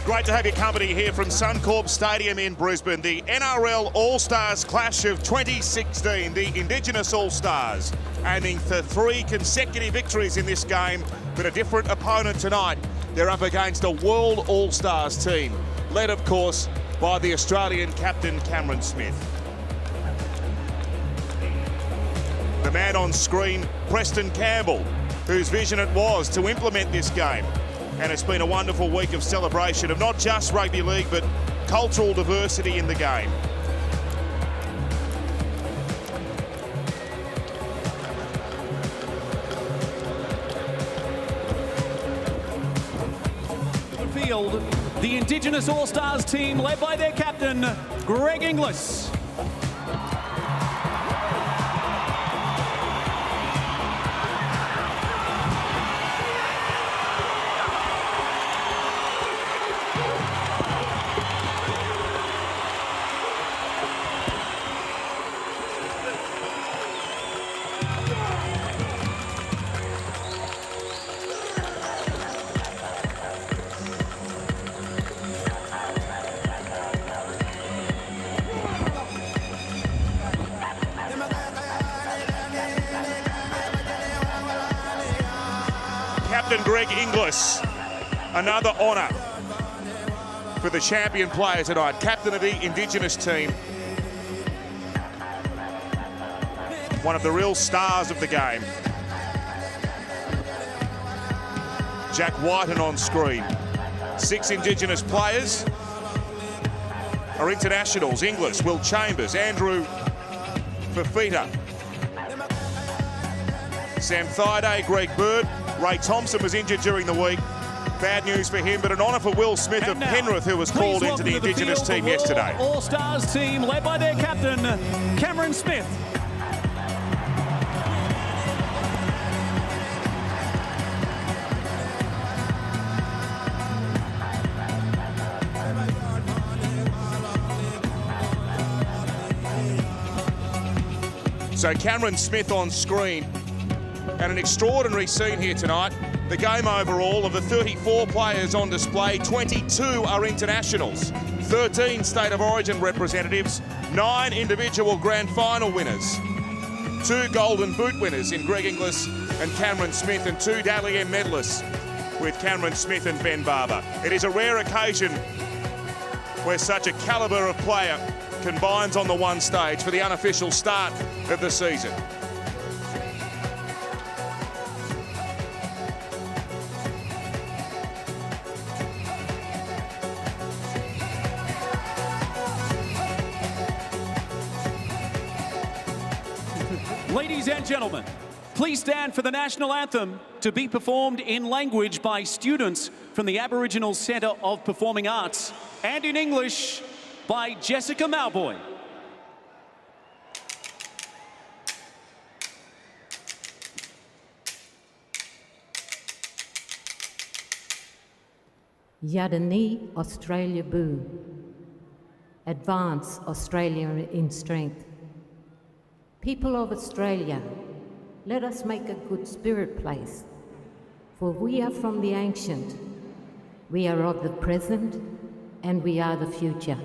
Great to have your company here from Suncorp Stadium in Brisbane. The NRL All-Stars Clash of 2016, the Indigenous All-Stars, aiming for 3 consecutive victories in this game, but a different opponent tonight. They're up against a World All-Stars team, led, of course, by the Australian captain, Cameron Smith. The man on screen, Preston Campbell, whose vision it was to implement this game. And it's been a wonderful week of celebration of not just rugby league, but cultural diversity in the game. Field, the Indigenous All-Stars team led by their captain, Greg Inglis. Captain Greg Inglis, another honour for the champion player tonight, captain of the Indigenous team. One of the real stars of the game. Jack Whiten on screen. 6 Indigenous players are internationals. Inglis, Will Chambers, Andrew Fafita, Sam Thaiday, Greg Bird. Ray Thompson was injured during the week. Bad news for him, but an honour for Will Smith of Penrith, who was called into the Indigenous team yesterday. All-Stars team led by their captain, Cameron Smith. So Cameron Smith on screen. And an extraordinary scene here tonight. The game overall, of the 34 players on display, 22 are internationals, 13 State of Origin representatives, 9 individual grand final winners, 2 Golden Boot winners in Greg Inglis and Cameron Smith, and 2 Dally M medalists with Cameron Smith and Ben Barber. It is a rare occasion where such a calibre of player combines on the one stage for the unofficial start of the season. Ladies and gentlemen, please stand for the national anthem to be performed in language by students from the Aboriginal Centre of Performing Arts, and in English by Jessica Malboy. Yadani Australia Boo. Advance Australia in strength. People of Australia, let us make a good spirit place, for we are from the ancient, we are of the present, and we are the future.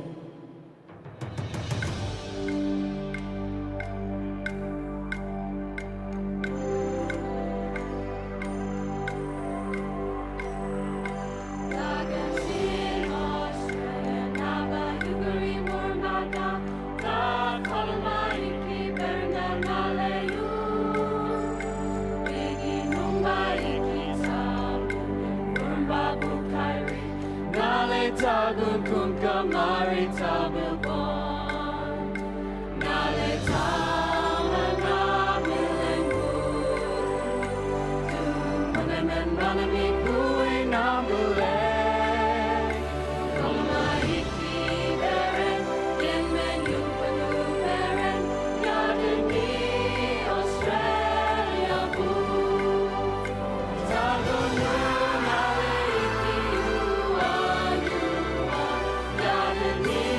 Tagun kun kamari tabu bon Nale tama na milengu Tu manemen manami kui nambule Kolma hiki beren Yemen yupenu beren Yadini Australia boo Tagun nale iki uan Yadini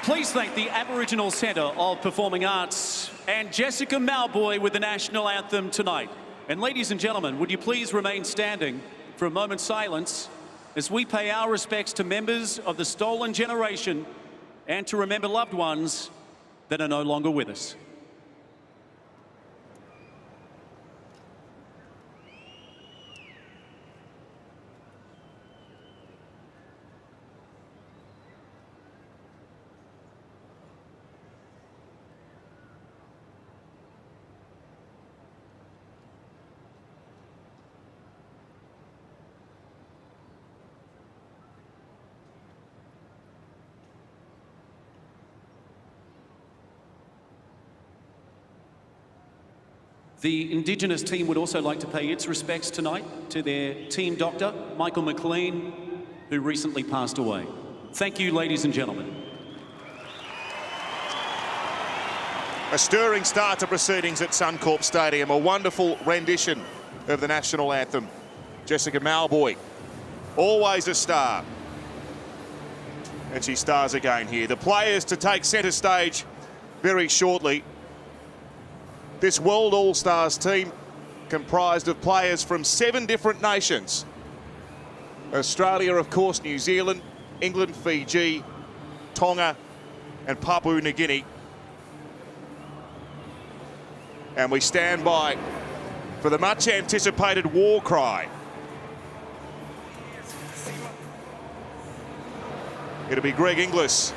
Please thank the Aboriginal Centre of Performing Arts and Jessica Mauboy with the National Anthem tonight. And ladies and gentlemen, would you please remain standing for a moment's silence as we pay our respects to members of the stolen generation and to remember loved ones that are no longer with us. The Indigenous team would also like to pay its respects tonight to their team doctor, Michael McLean, who recently passed away. Thank you, ladies and gentlemen. A stirring start to proceedings at Suncorp Stadium. A wonderful rendition of the national anthem. Jessica Mauboy, always a star. And she stars again here. The players to take centre stage very shortly. This World All-Stars team comprised of players from 7 different nations. Australia, of course, New Zealand, England, Fiji, Tonga and Papua New Guinea. And we stand by for the much anticipated war cry. It'll be Greg Inglis,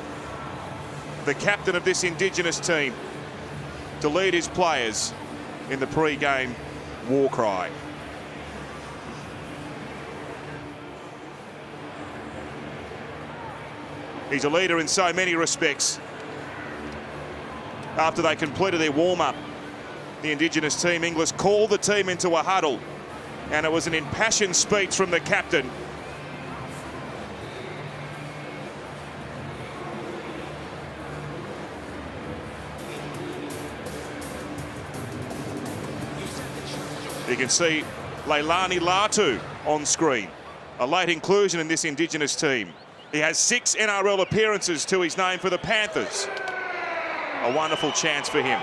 the captain of this Indigenous team, to lead his players in the pre-game war cry. He's a leader in so many respects. After they completed their warm-up, the Indigenous team, Inglis, called the team into a huddle, and it was an impassioned speech from the captain. You can see Leilani Latu on screen, a late inclusion in this Indigenous team. He has 6 NRL appearances to his name for the Panthers. A wonderful chance for him.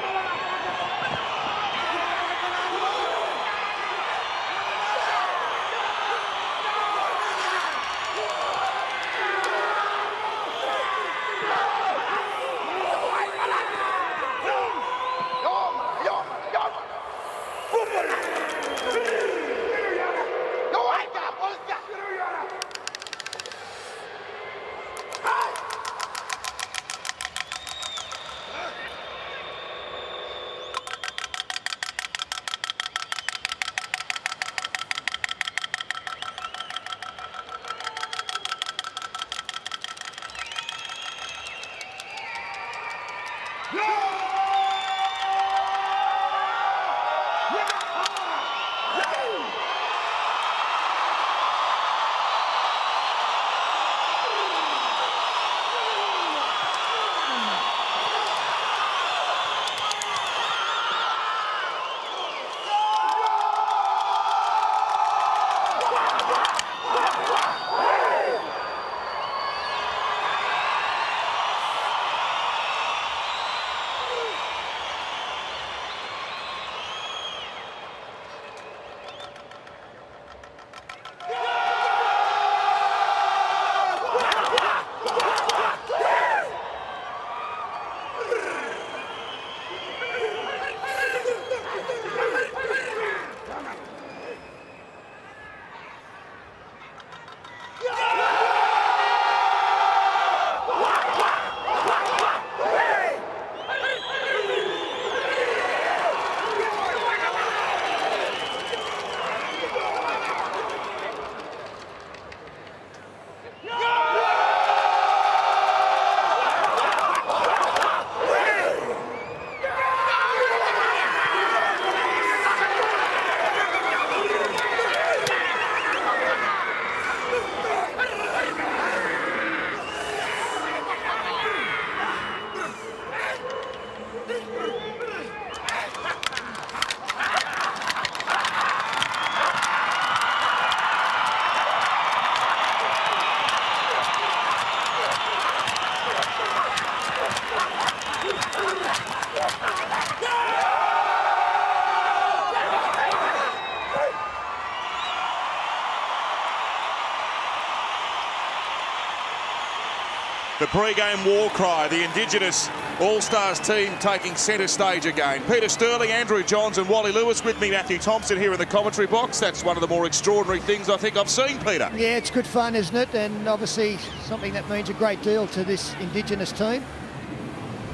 The pre-game war cry, the Indigenous All-Stars team taking centre stage again. Peter Sterling, Andrew Johns and Wally Lewis with me, Matthew Thompson here in the commentary box. That's one of the more extraordinary things I think I've seen, Peter. Yeah, it's good fun, isn't it? And obviously something that means a great deal to this Indigenous team.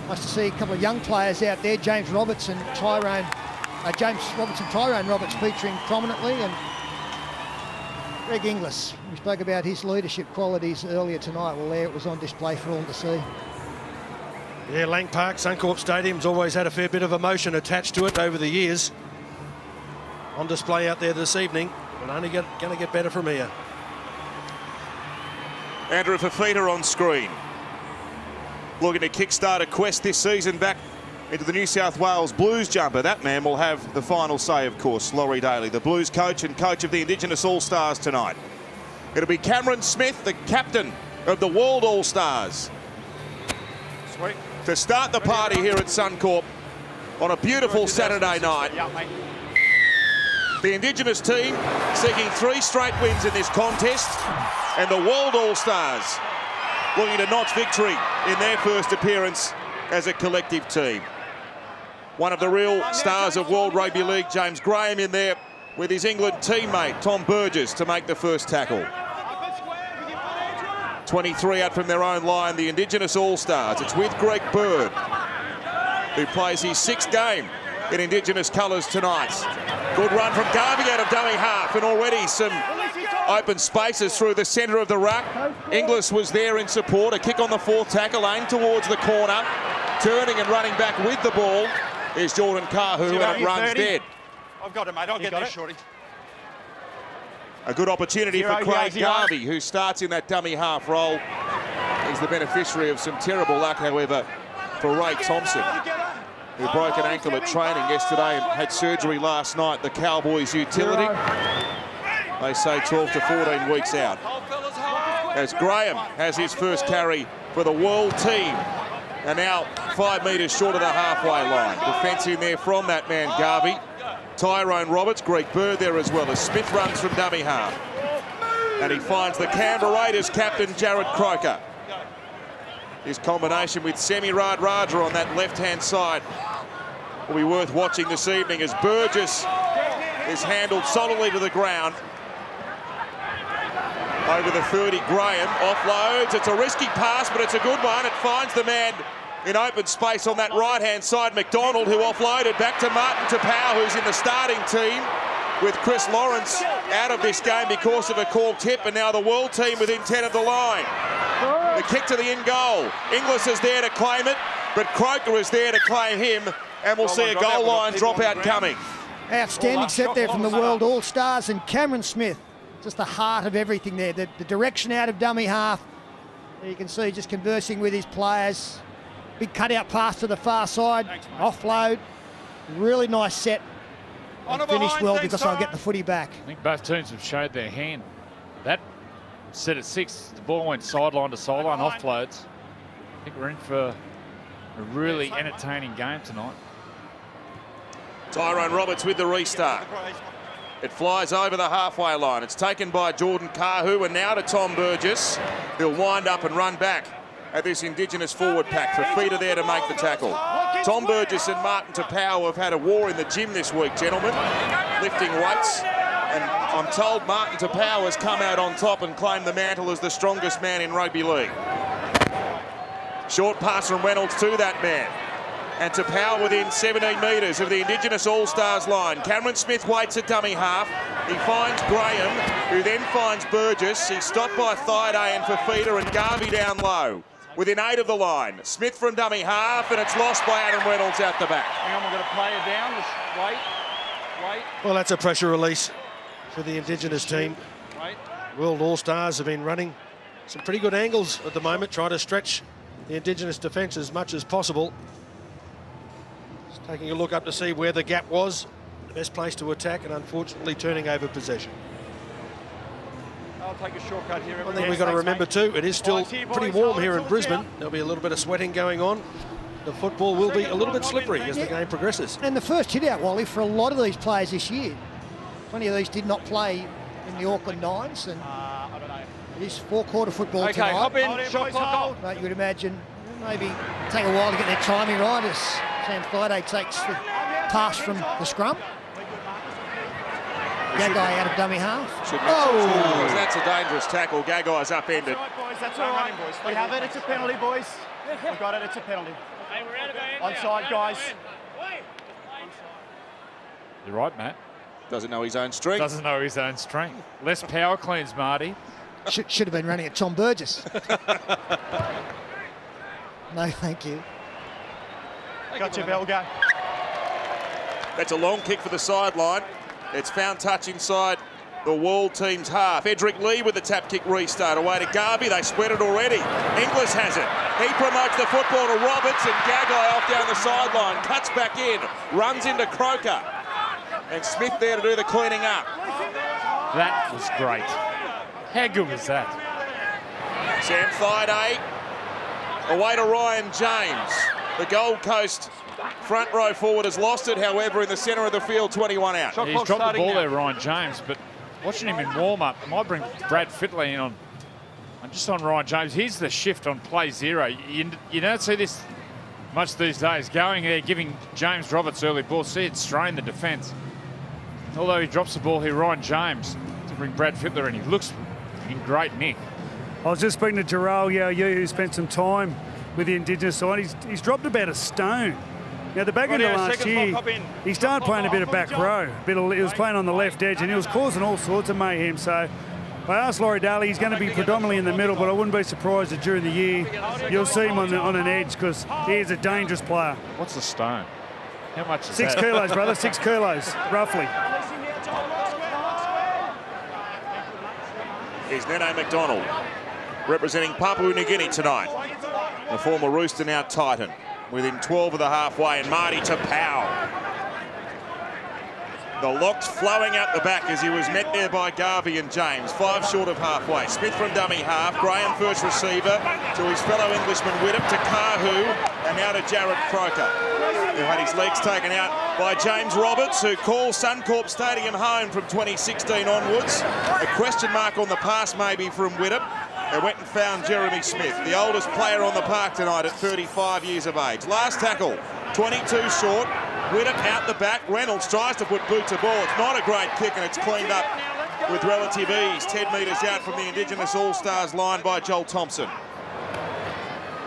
Nice to see a couple of young players out there, James Roberts and Tyrone Roberts featuring prominently, and Greg Inglis. We spoke about his leadership qualities earlier tonight. Well, there it was on display for all to see. Yeah, Lang Park, Suncorp Stadium's always had a fair bit of emotion attached to it over the years. On display out there this evening, but only going to get better from here. Andrew Fafita on screen. Looking to kickstart a quest this season back into the New South Wales Blues jumper. That man will have the final say, of course, Laurie Daly, the Blues coach and coach of the Indigenous All-Stars tonight. It'll be Cameron Smith, the captain of the World All-Stars, Sweet. to start the party here at Suncorp on a beautiful Saturday night. The Indigenous team seeking 3 straight wins in this contest, and the World All-Stars looking to notch victory in their first appearance as a collective team. One of the real stars of World Rugby League, James Graham, in there with his England teammate Tom Burgess to make the first tackle. 23 out from their own line, the Indigenous All-Stars. It's with Greg Bird, who plays his 6th game in Indigenous colours tonight. Good run from Garvey out of dummy half, and already some open spaces through the centre of the ruck. Inglis was there in support. A kick on the 4th tackle, aimed towards the corner. Turning and running back with the ball is Jordan Kahu, and it runs dead. I've got it, mate. I'll get this, Shorty. A good opportunity for Craig Garvey, who starts in that dummy half role. He's the beneficiary of some terrible luck, however, for Ray Thompson, who broke an ankle at training yesterday and had surgery last night. The Cowboys utility, they say 12 to 14 weeks out. As Graham has his first carry for the world team, and now 5 metres short of the halfway line. Defence in there from that man Garvey. Tyrone Roberts, Greg Bird there as well, as Smith runs from dummy half. And he finds the Canberra Raiders captain Jared Croker. His combination with Semi Radradra on that left-hand side will be worth watching this evening, as Burgess is handled solidly to the ground. Over the 30, Graham offloads. It's a risky pass, but it's a good one. It finds the man in open space on that right-hand side, McDonald, who offloaded back to Martin Tapau, who's in the starting team, with Chris Lawrence out of this game because of a called tip, and now the world team within 10 of the line. The kick to the in-goal. Inglis is there to claim it, but Croker is there to claim him, and we'll see a goal line dropout coming. Outstanding set there from the World All-Stars, and Cameron Smith, just the heart of everything there. The direction out of dummy half. You can see just conversing with his players. Big cutout pass to the far side. Offload. Really nice set. And finished well because I'll get the footy back. I think both teams have showed their hand. That set at 6. The ball went sideline to sideline, offloads. I think we're in for a really entertaining game tonight. Tyrone Roberts with the restart. It flies over the halfway line. It's taken by Jordan Kahu, and now to Tom Burgess. He'll wind up and run back at this Indigenous forward pack. Fafita there to make the tackle. Tom Burgess and Martin Tapau have had a war in the gym this week, gentlemen, lifting weights. And I'm told Martin Tapau has come out on top and claimed the mantle as the strongest man in rugby league. Short pass from Reynolds to that man. And Tapau within 17 metres of the Indigenous All-Stars line. Cameron Smith waits at dummy half. He finds Graham, who then finds Burgess. He's stopped by Thaiday and Fafita, and Garvey down low. Within 8 of the line. Smith from dummy half, and it's lost by Adam Reynolds out the back. Hang on, we're going to play it down. Just wait. Well, that's a pressure release for the Indigenous team. Wait. World All-Stars have been running some pretty good angles at the moment, trying to stretch the Indigenous defence as much as possible. Just taking a look up to see where the gap was, the best place to attack, and unfortunately turning over possession. I'll take a shortcut here. I think we've got to remember too, it is still pretty warm here in Brisbane. There'll be a little bit of sweating going on. The football will be a little bit slippery as the game progresses. And the first hit out, Wally, for a lot of these players this year. Plenty of these did not play in the Auckland Nines, and It is four-quarter football Okay, tonight. hop in, shot clock off. But you would imagine maybe take a while to get their timing right as Sam Friday takes the pass from the scrum. Gagai out of dummy half. Oh, that's a dangerous tackle. Gagai's upended. That's all right, boys. That's all right. Boys. We have it. It's a penalty, boys. We've got it. It's a penalty. Hey, we're out of our onside, guys. You're right, Matt. Doesn't know his own strength. Doesn't know his own strength. Less power cleans, Marty. Should have been running at Tom Burgess. No, thank you. Got your bell, go. That's a long kick for the sideline. It's found touch inside the World team's half. Edric Lee with the tap kick restart. Away to Garvey. They spread it already. Inglis has it. He promotes the football to Roberts, and Gagai off down the sideline. Cuts back in. Runs into Croker. And Smith there to do the cleaning up. That was great. How good was that? Sam Thaiday. Away to Ryan James. The Gold Coast front row forward has lost it. However, in the centre of the field, 21 out. Shot He's clock dropped the starting ball now. there, Ryan James, but watching him in warm-up, might bring Brad Fittler in on just on Ryan James. Here's the shift on play zero. You don't see this much these days. Going there, giving James Roberts early ball. See it strain the defence. Although he drops the ball here, Ryan James, to bring Brad Fittler in. He looks in great nick. I was just speaking to Jarrell Yao Yu, who spent some time with the Indigenous side. He's dropped about a stone. Now, the back end of last year, he started playing a bit of back row. He was playing on the left edge, and he was causing all sorts of mayhem. So I asked Laurie Daly, he's going to be predominantly in the middle, but I wouldn't be surprised that during the year you'll see him on an edge, because he is a dangerous player. What's the stone? How much is 6 that? kilos, brother, 6 kilos, roughly. Here's Nene McDonald, representing Papua New Guinea tonight. The former Rooster, now Titan, within 12 of the halfway, and Marty to Powell. The locks flowing out the back as he was met there by Garvey and James. 5 short of halfway. Smith from dummy half. Graham first receiver to his fellow Englishman Widdop, to Kahu, and now to Jared Croker, who had his legs taken out by James Roberts, who calls Suncorp Stadium home from 2016 onwards. A question mark on the pass maybe from Widdop. They went and found Jeremy Smith, the oldest player on the park tonight at 35 years of age. Last tackle, 22 short. Widdop out the back. Reynolds tries to put boot to ball. It's not a great kick, and it's cleaned up with relative ease. 10 metres out from the Indigenous All-Stars line by Joel Thompson.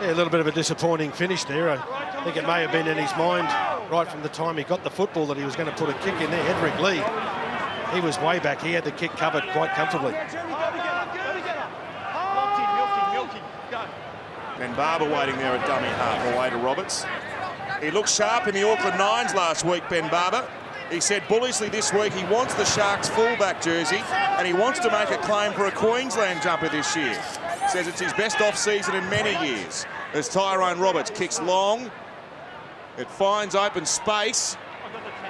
Yeah, a little bit of a disappointing finish there. I think it may have been in his mind right from the time he got the football that he was going to put a kick in there. Edric Lee, he was way back. He had the kick covered quite comfortably. Ben Barber waiting there at dummy half, away to Roberts. He looked sharp in the Auckland Nines last week, Ben Barber. He said bullishly this week he wants the Sharks fullback jersey, and he wants to make a claim for a Queensland jumper this year. Says it's his best off-season in many years. As Tyrone Roberts kicks long, it finds open space.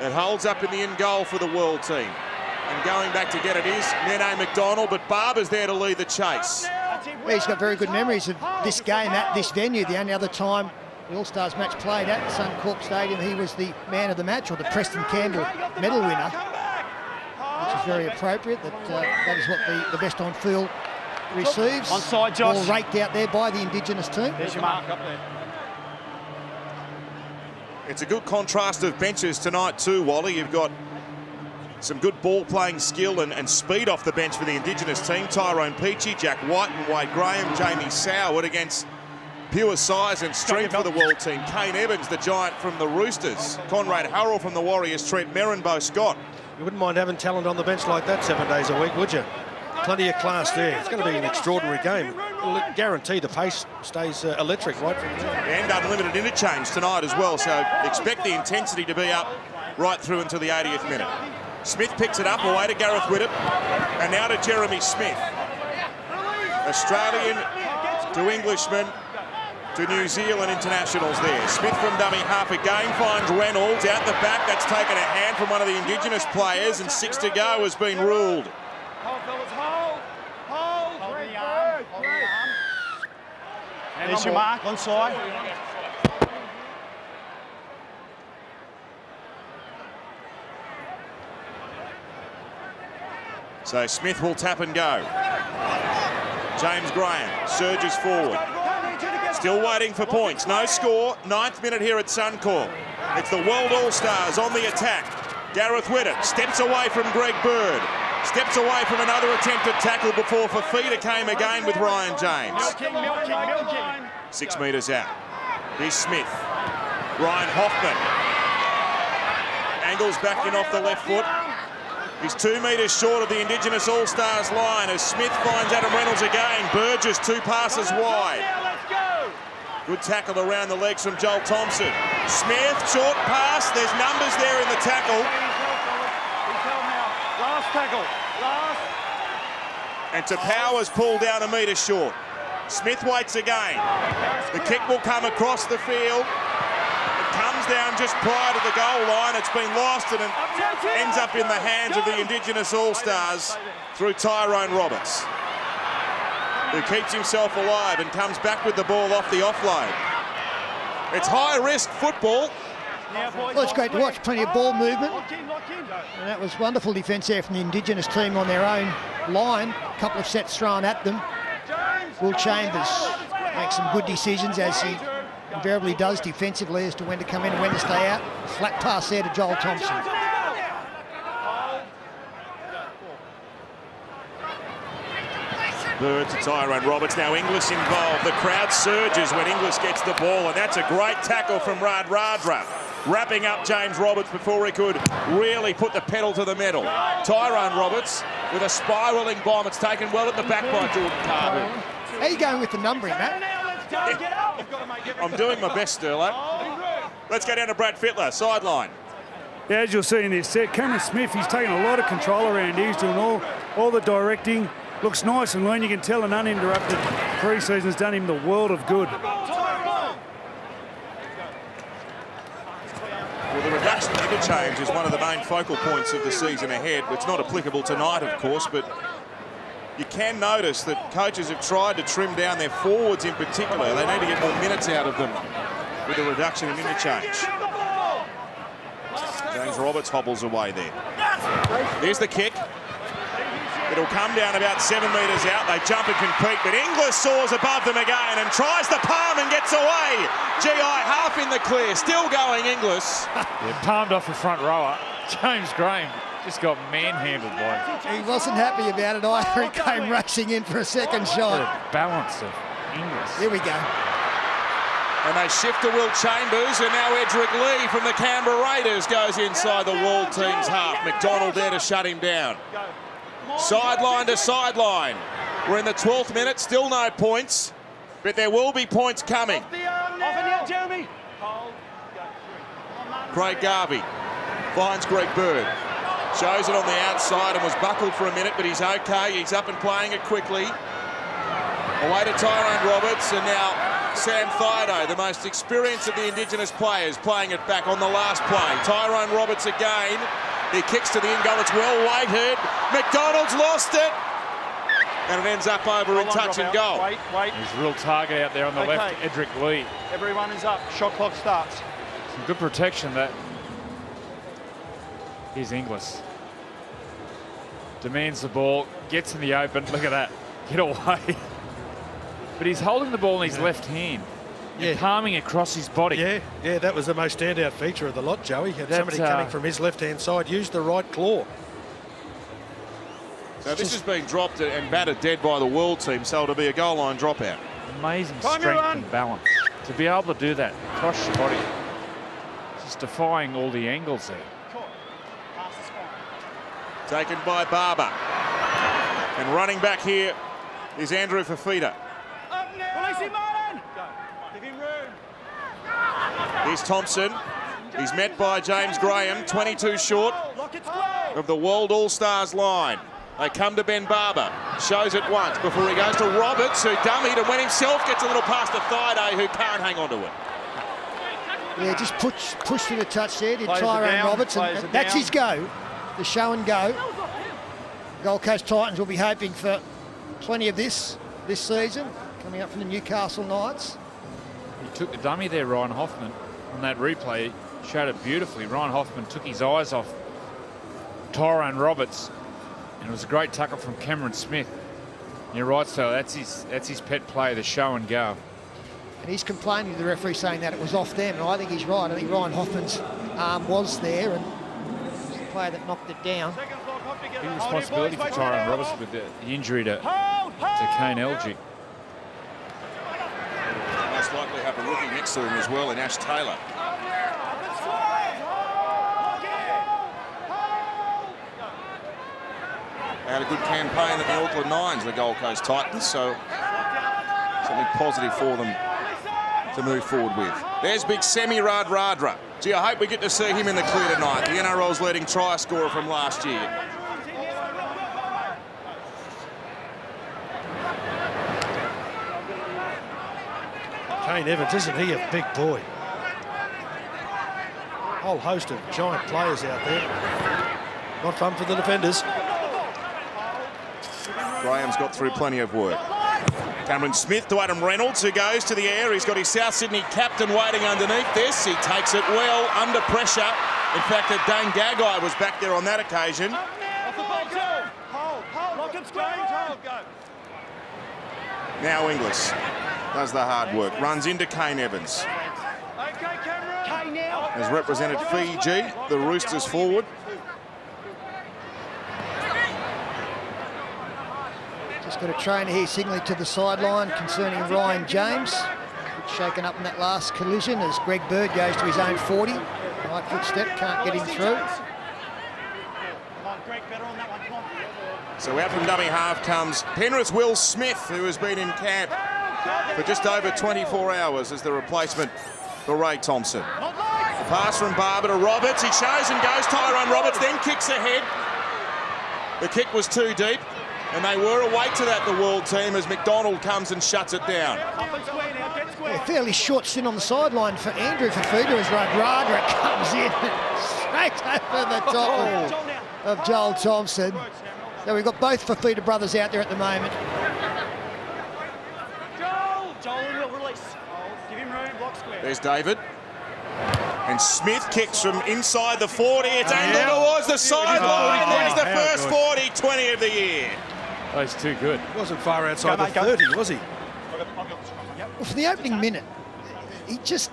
It holds up in the end goal for the World team. And going back to get it is Nene McDonald, but Barber's there to lead the chase. Yeah, he's got very good memories of this game at this venue. The only other time the All-Stars match played at Suncorp Stadium, he was the man of the match, or the Preston Campbell medal winner, which is very appropriate. That is what the best on field receives. Onside, Josh. Ball raked out there by the Indigenous team. There's your mark up there. It's a good contrast of benches tonight too, Wally. You've got some good ball-playing skill and speed off the bench for the Indigenous team. Tyrone Peachy, Jack White and Wade Graham, Jamie Soward against pure size and strength for the World team. Kane Evans, the giant from the Roosters. Conrad Hurrell from the Warriors. Trent Merrin, Scott. You wouldn't mind having talent on the bench like that 7 days a week, would you? Plenty of class there. It's going to be an extraordinary game. We'll guarantee the pace stays electric right from there. And unlimited interchange tonight as well, so expect the intensity to be up right through until the 80th minute. Smith picks it up, away to Gareth Widdop, and now to Jeremy Smith. Australian to Englishman to New Zealand internationals there. Smith from dummy half again finds Reynolds out the back. That's taken a hand from one of the Indigenous players, and 6 to go has been ruled. There's your mark, onside. So Smith will tap and go. James Graham surges forward. Still waiting for points. No score. 9th minute here at Suncorp. It's the World All-Stars on the attack. Gareth Whitton steps away from Greg Bird. Steps away from another attempted tackle before Fafita came again with Ryan James. 6 metres out. Here's Smith. Ryan Hoffman. Angles back in off the left foot. He's 2 metres short of the Indigenous All-Stars line as Smith finds Adam Reynolds again. Burgess 2 passes wide. Good tackle around the legs from Joel Thompson. Smith, short pass. There's numbers there in the tackle. Last tackle. Last. And Tapaua's pulled down a metre short. Smith waits again. The kick will come across the field. It comes down just prior to the goal line. It's been lost and it ends up in the hands of the Indigenous All-Stars through Tyrone Roberts, who keeps himself alive and comes back with the ball off the offload. It's high-risk football. Well, it's great to watch. Plenty of ball movement. And that was wonderful defence there from the Indigenous team on their own line. A couple of sets thrown at them. Will Chambers makes some good decisions, as he invariably does defensively, as to when to come in and when to stay out. Flat pass there to Joel Thompson. Bird to Tyrone Roberts. Now Inglis involved. The crowd surges when Inglis gets the ball, and that's a great tackle from Radradra, wrapping up James Roberts before he could really put the pedal to the metal. Tyrone Roberts with a spiralling bomb. It's taken well at the back by Jordan Carver. How are you going with the numbering, Matt? I'm doing my best, Sterlo. Let's go down to Brad Fittler, sideline. Yeah, as you'll see in this set, Cameron Smith, he's taking a lot of control around here. He's doing all the directing. Looks nice and lean. You can tell an uninterrupted pre-season's done him the world of good. Well, the reduction in interchange is one of the main focal points of the season ahead. It's not applicable tonight, of course, but you can notice that coaches have tried to trim down their forwards in particular. They need to get more minutes out of them with a reduction in interchange. James Roberts hobbles away there. There's the kick. It'll come down about 7 metres out. They jump and compete, but Inglis soars above them again and tries the palm and gets away. GI half in the clear, still going Inglis. Yeah, palmed off the front rower. James Graham just got manhandled by him. He wasn't happy about it either. He came racing in for a second shot. The balance of Inglis. Here we go. And they shift to Will Chambers, and now Edric Lee from the Canberra Raiders goes inside the World team's half. McDonald there to shut him down. Sideline to sideline. We're in the 12th minute, still no points, but there will be points coming. Craig Garvey finds Greg Bird. Shows it on the outside and was buckled for a minute, but he's okay. He's up and playing it quickly. Away to Tyrone Roberts, and now Sam Thido, the most experienced of the Indigenous players, playing it back on the last play. Tyrone Roberts again. He kicks to the in goal. It's well weighted. McDonald's lost it. And it ends up over in touch and goal. Wait. There's a real target out there on the left, Edric Lee. Everyone is up. Shot clock starts. Some good protection that. Here's Inglis. Demands the ball, gets in the open. Look at that. Get away. But he's holding the ball in his left hand. And palming across his body. Yeah, that was the most standout feature of the lot, Joey. Had somebody coming from his left-hand side use the right claw. So this has been dropped and battered dead by the World team, so it'll be a goal line dropout. Amazing strength and balance. To be able to do that across your body. Just defying all the angles there. Taken by Barber. And running back here is Andrew Fafita. Here's Thompson. He's met by James Graham, 22 short of the World All-Stars line. They come to Ben Barber. Shows it once before he goes to Roberts, who dummied and went himself, gets a little pass to Thido, who can't hang on to it. Yeah, just push to the touch there, did Tyrone Roberts, and that's his go, the show and go. Gold Coast Titans will be hoping for plenty of this season, coming up from the Newcastle Knights. He took the dummy there, Ryan Hoffman, on that replay. Showed it beautifully. Ryan Hoffman took his eyes off Tyrone Roberts, and it was a great tackle from Cameron Smith. You're right, so that's his pet play, the show and go. And he's complaining to the referee saying that it was off them, and I think he's right. I think Ryan Hoffman's arm was there, and it was the player that knocked it down. Big responsibility for Tyrone Roberts with the injury to Kane Elgee. Most likely have a rookie next to him as well in Ash Taylor. They had a good campaign at the Auckland Nines, the Gold Coast Titans, so something positive for them to move forward with. There's big Semi Radradra. Gee, I hope we get to see him in the clear tonight. The NRL's leading try scorer from last year. Kane Evans, isn't he a big boy? Whole host of giant players out there. Not fun for the defenders. Graham's got through plenty of work. Cameron Smith to Adam Reynolds, who goes to the air. He's got his South Sydney captain waiting underneath this. He takes it well under pressure. In fact, Dane Gagai was back there on that occasion. Now Inglis does the hard work. Runs into Kane Evans. Has represented Fiji, the Roosters forward. Just got a trainer here signaling to the sideline concerning Ryan James. Shaken up in that last collision as Greg Bird goes to his own 40. Right foot step, can't get him through. So out from dummy half comes Penrith's Will Smith, who has been in camp for just over 24 hours as the replacement for Ray Thompson. Pass from Barber to Roberts. He shows and goes. Tyrone Roberts then kicks ahead. The kick was too deep, and they were awake to that, the World team, as McDonald comes and shuts it down. Yeah, fairly short stint on the sideline for Andrew Fafita as Radradra comes in straight over the top of Joel Thompson. So we've got both Fafita brothers out there at the moment. Joel will release. Give him room, block square. There's David. And Smith kicks from inside the 40. It's angled towards the sideline. There's the first 40-20 of the year. Oh, he's too good. He wasn't far outside the 30, was he? Well, for the opening minute, he just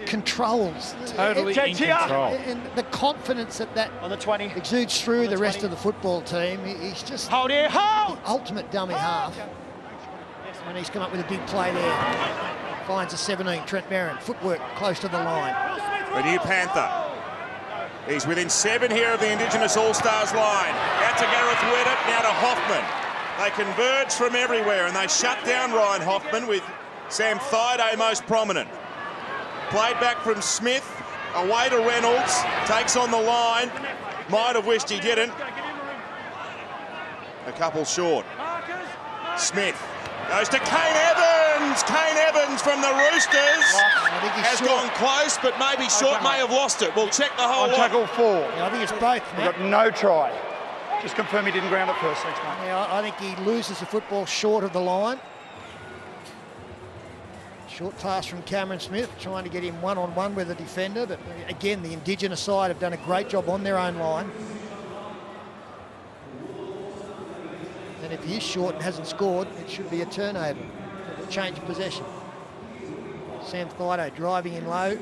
controls. Totally in control. And the confidence that On the 20. exudes through the rest of the football team. He's just Hold here, hold! the ultimate dummy half. And he's come up with a big play there. Finds a 17, Trent Merrin. Footwork close to the line. The new Panther. He's within 7 here of the Indigenous All-Stars line. Out to Gareth Weddett, now to Hoffman. They converge from everywhere and they shut down Ryan Hoffman with Sam Thaiday most prominent. Played back from Smith, away to Reynolds, takes on the line. Might have wished he didn't. A couple short. Smith goes to Kane Evans. Kane Evans from the Roosters has gone close, but maybe short, may have lost it. We'll check the whole lot. Tackle 4. Yeah, I think it's both, We've Matt. got no try. Just confirm he didn't ground it first. Thanks, mate. Yeah, I think he loses the football short of the line. Short pass from Cameron Smith, trying to get him one-on-one with the defender, but again, the Indigenous side have done a great job on their own line. And if he is short and hasn't scored, it should be a turnover. A change of possession. Sam Thaiday driving in low,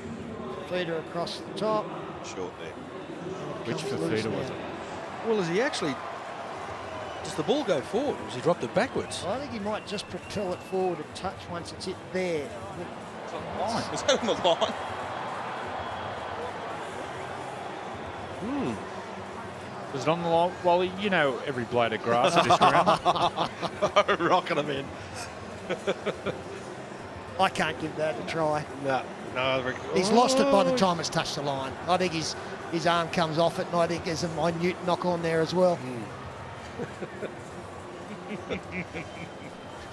feeder across the top. Short there. Which Fafita was it? Well, is he actually... Does the ball go forward or has he dropped it backwards? I think he might just propel it forward a touch once it's hit there. Is that on the line? Was it on the line? Well, you know every blade of grass at this ground. Rocking him in. I can't give that a try. No. He's lost it by the time it's touched the line. I think his arm comes off it, and I think there's a minute knock on there as well.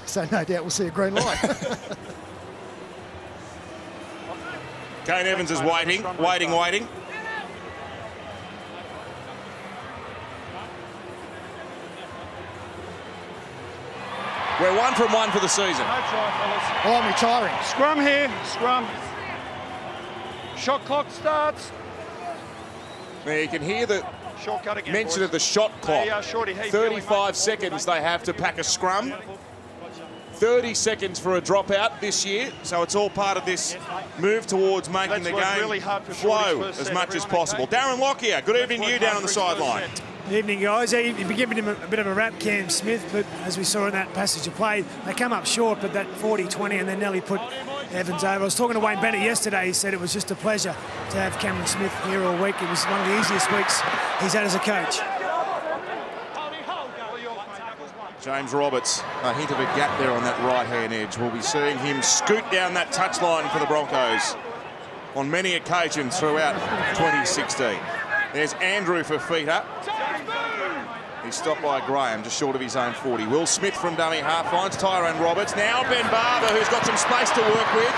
So no doubt we'll see a green light. Kane Evans is waiting. We're 1 from 1 for the season. No try, fellas. Well, I'm retiring. Scrum here. Scrum. Shot clock starts. Now you can hear the Shortcut again, mentioned boys. of the shot clock. Hey, Shorty, how you feeling, 35 mate? seconds they have to pack a scrum. 30 seconds for a dropout this year, so it's all part of this move towards making Let's the work game really hard for Shorty's flow first as set. much as Everyone possible. okay? Darren Lockyer, good evening to you down on the sideline. Evening, guys. Yeah, you've been giving him a bit of a rap, Cam Smith, but as we saw in that passage of play, they come up short, but that 40-20 and then nearly put Evans over. I was talking to Wayne Bennett yesterday. He said it was just a pleasure to have Cameron Smith here all week. It was one of the easiest weeks he's had as a coach. James Roberts, a hint of a gap there on that right-hand edge. We'll be seeing him scoot down that touchline for the Broncos on many occasions throughout 2016. There's Andrew for feet up. He's stopped by Graham, just short of his own 40. Will Smith from dummy half finds Tyrone Roberts. Now Ben Barber, who's got some space to work with.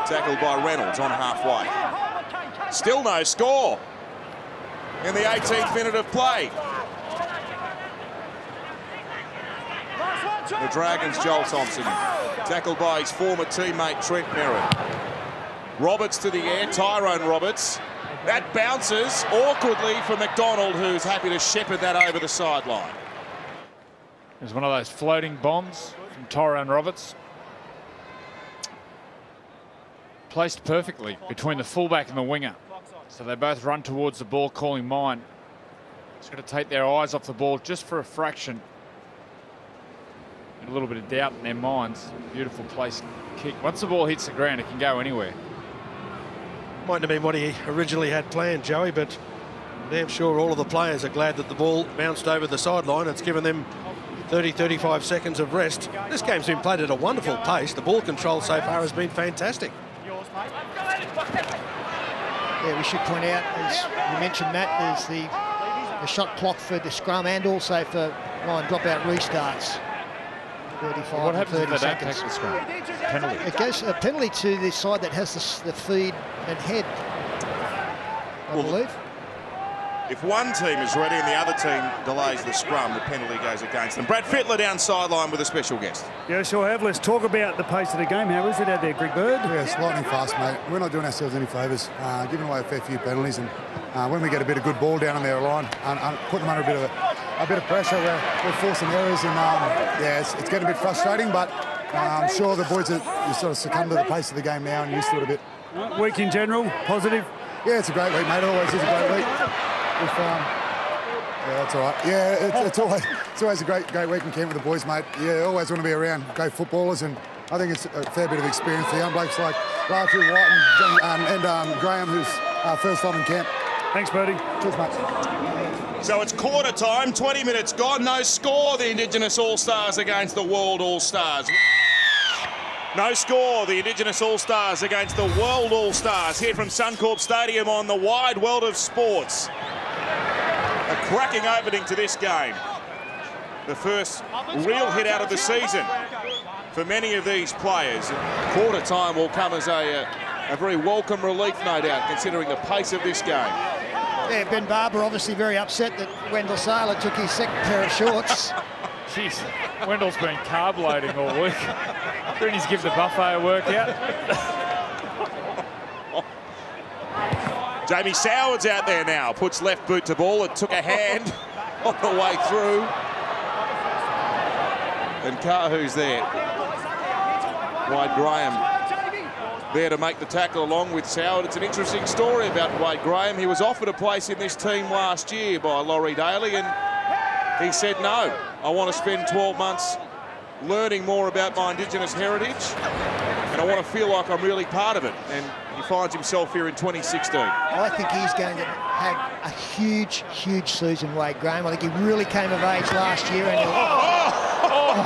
Tackled by Reynolds on halfway. Still no score in the 18th minute of play. The Dragons, Joel Thompson, tackled by his former teammate Trent Merritt. Roberts to the air, Tyrone Roberts. That bounces awkwardly for McDonald, who's happy to shepherd that over the sideline. There's one of those floating bombs from Tyrone Roberts. Placed perfectly between the fullback and the winger. So they both run towards the ball, calling mine. Just got to take their eyes off the ball just for a fraction. A little bit of doubt in their minds. Beautiful place kick. Once the ball hits the ground, it can go anywhere. Mightn't have been what he originally had planned, Joey, but I'm damn sure all of the players are glad that the ball bounced over the sideline. It's given them 30-35 seconds of rest. This game's been played at a wonderful pace. The ball control so far has been fantastic. Yeah, we should point out, as you mentioned, Matt, there's the shot clock for the scrum and also for line dropout restarts. 35 what happens and 30 if they don't seconds. take the scrum? Penalty. It goes a penalty to the side that has the feed and head, I believe. If one team is ready and the other team delays the scrum, the penalty goes against them. Brad Fittler down sideline with a special guest. Yeah, sure have. Let's talk about the pace of the game. How is it out there, Greg Bird? Yeah, it's lightning fast, mate. We're not doing ourselves any favours, giving away a fair few penalties, and when we get a bit of good ball down on their line and put them under a bit of pressure, we're forcing errors, and yeah, it's getting a bit frustrating, but I'm sure the boys are sort of succumbed to the pace of the game now and used to it a bit. Week in general, positive? Yeah, it's a great week, mate. It always is a great week. Yeah, that's all right. Yeah, it's always a great week in camp with the boys, mate. Yeah, always want to be around great footballers, and I think it's a fair bit of experience for young blokes like Larcher, White and Graham, who's first time in camp. Thanks, Birdie. Cheers, mate. So it's quarter time, 20 minutes gone, no score, the Indigenous All-Stars against the World All-Stars. No score, the Indigenous All-Stars against the World All-Stars here from Suncorp Stadium on the wide world of sports. A cracking opening to this game. The first real hit out of the season for many of these players. Quarter time will come as a very welcome relief, no doubt, considering the pace of this game. Yeah, Ben Barber obviously very upset that Wendell Saylor took his second pair of shorts. Jeez, Wendell's been carb loading all week. Greenies give the buffet a workout. Jamie Soward's out there now, puts left boot to ball. It took a hand on the way through. And Kahu's there. Wade Graham there to make the tackle along with Soward. It's an interesting story about Wade Graham. He was offered a place in this team last year by Laurie Daly, and he said, no, I want to spend 12 months learning more about my Indigenous heritage, and I want to feel like I'm really part of it. And he finds himself here in 2016. I think he's going to have a huge, huge season, Wade Graham. I think he really came of age last year. And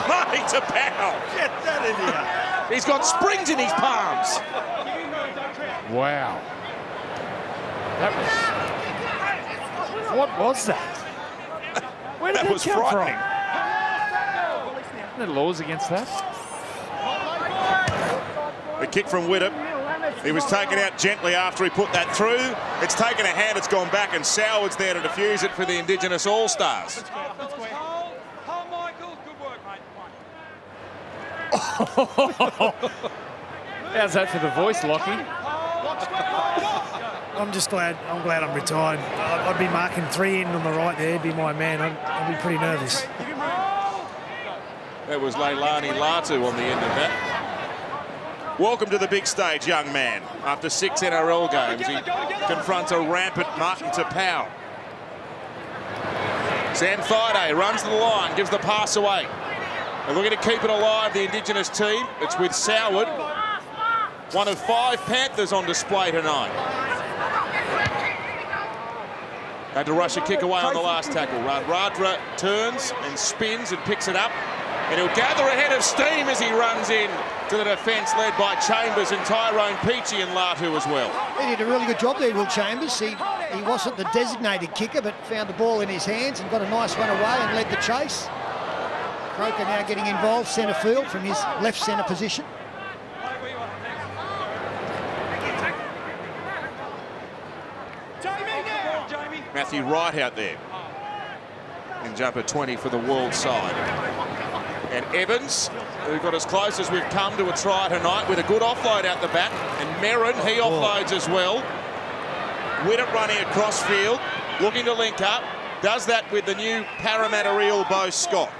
Money to pound. Get that in here. He's got springs in his palms. Wow. What was that? Where did that come frightening. from? Are there laws against that? The kick from Widdop. He was taken out gently after he put that through. It's taken a hand, it's gone back, and Soward's there to defuse it for the Indigenous All-Stars. How's that for the voice, Lockie? I'm just glad. I'm glad I'm retired. I'd be marking 3 in on the right there. He'd be my man. I'd be pretty nervous. That was Leilani Latu on the end of that. Welcome to the big stage, young man. After 6 NRL games, he confronts a rampant Martin Tapau. Sam Thaiday runs to the line, gives the pass away. They're looking to keep it alive, the Indigenous team. It's with Soward, one of 5 Panthers on display tonight. Had to rush a kick away on the last tackle. Radradra turns and spins and picks it up. And he'll gather a head of steam as he runs in to the defence, led by Chambers and Tyrone Peachy and Latu as well. He did a really good job there, Will Chambers. He wasn't the designated kicker, but found the ball in his hands and got a nice one away and led the chase. Croker now getting involved centre field from his left centre position. Matthew Wright out there in jumper 20 for the world side. And Evans, who got as close as we've come to a try tonight with a good offload out the back. And Merrin, he offloads as well. Widdop running across field, looking to link up. Does that with the new Parramatta Eel, Bo Scott.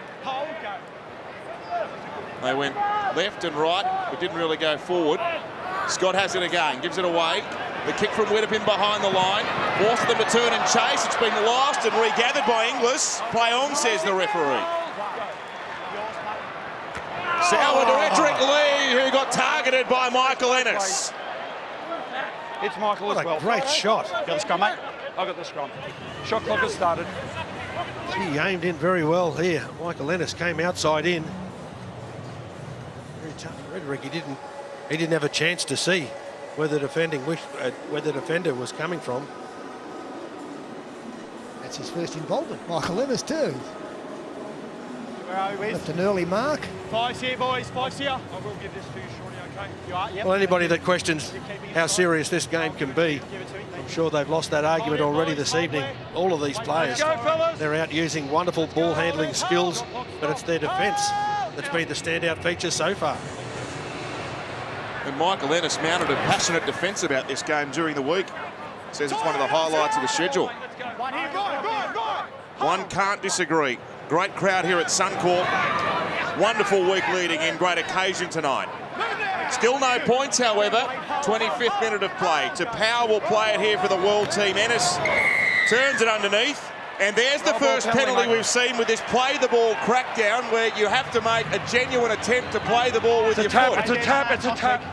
They went left and right, but didn't really go forward. Scott has it again, gives it away. The kick from Widdop in behind the line. Forces them to turn and chase. It's been lost and regathered by Inglis. Play on, says the referee. Sour to Edric Lee, who got targeted by Michael Ennis. It's Michael as well. Great shot. Got the scrum, mate? I got the scrum. Shot clock has started. He aimed in very well here. Michael Ennis came outside in. Very tough. Redrick, he didn't have a chance to see where the defender was coming from. That's his first involvement, Michael Ennis too. Where are we, Left an early mark. 5's here, boys. 5's here. I will give this to you, Shorty, okay? You are? Yep. Well, anybody that questions how serious this game can be, I'm sure they've lost that argument already this evening. All of these players, they're out using wonderful ball handling skills, but it's their defence that's been the standout feature so far. And Michael Ennis mounted a passionate defence about this game during the week. Says it's one of the highlights of the schedule. One can't disagree. Great crowd here at Suncorp. Wonderful week leading in, great occasion tonight. Still no points, however. 25th minute of play. Tapau will play it here for the world team. Ennis turns it underneath. And there's the first penalty we've seen with this play the ball crackdown, where you have to make a genuine attempt to play the ball with your foot. It's a tap, it's a tap.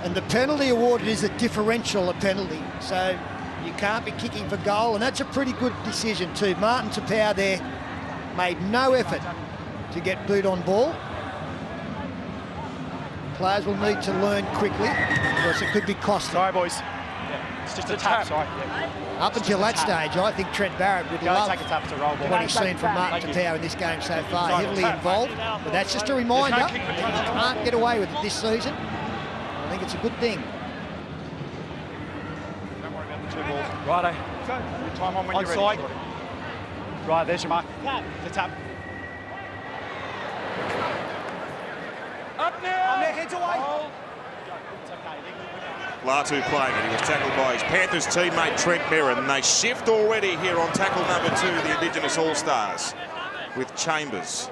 And the penalty awarded is a differential penalty, so you can't be kicking for goal, and that's a pretty good decision too. Martin Tapau there made no effort to get boot on ball. Players will need to learn quickly, because it could be costly. Sorry, boys. It's just a tap. Sorry. Up until that stage, I think Trent Barrett would love take a tap to roll ball. what he's seen from Martin Tapau in this game so far. Heavily involved, but that's just a reminder. He can't get away with it this season. I think it's a good thing. Don't worry about the 2 balls. Righto. Your time on when you're ready. Right, there's your mark. It's a tap. Up now! On their heads away. It's okay. Latu playing it. He was tackled by his Panthers teammate Trent Merrin. And they shift already here on tackle number 2, the Indigenous All-Stars, with Chambers.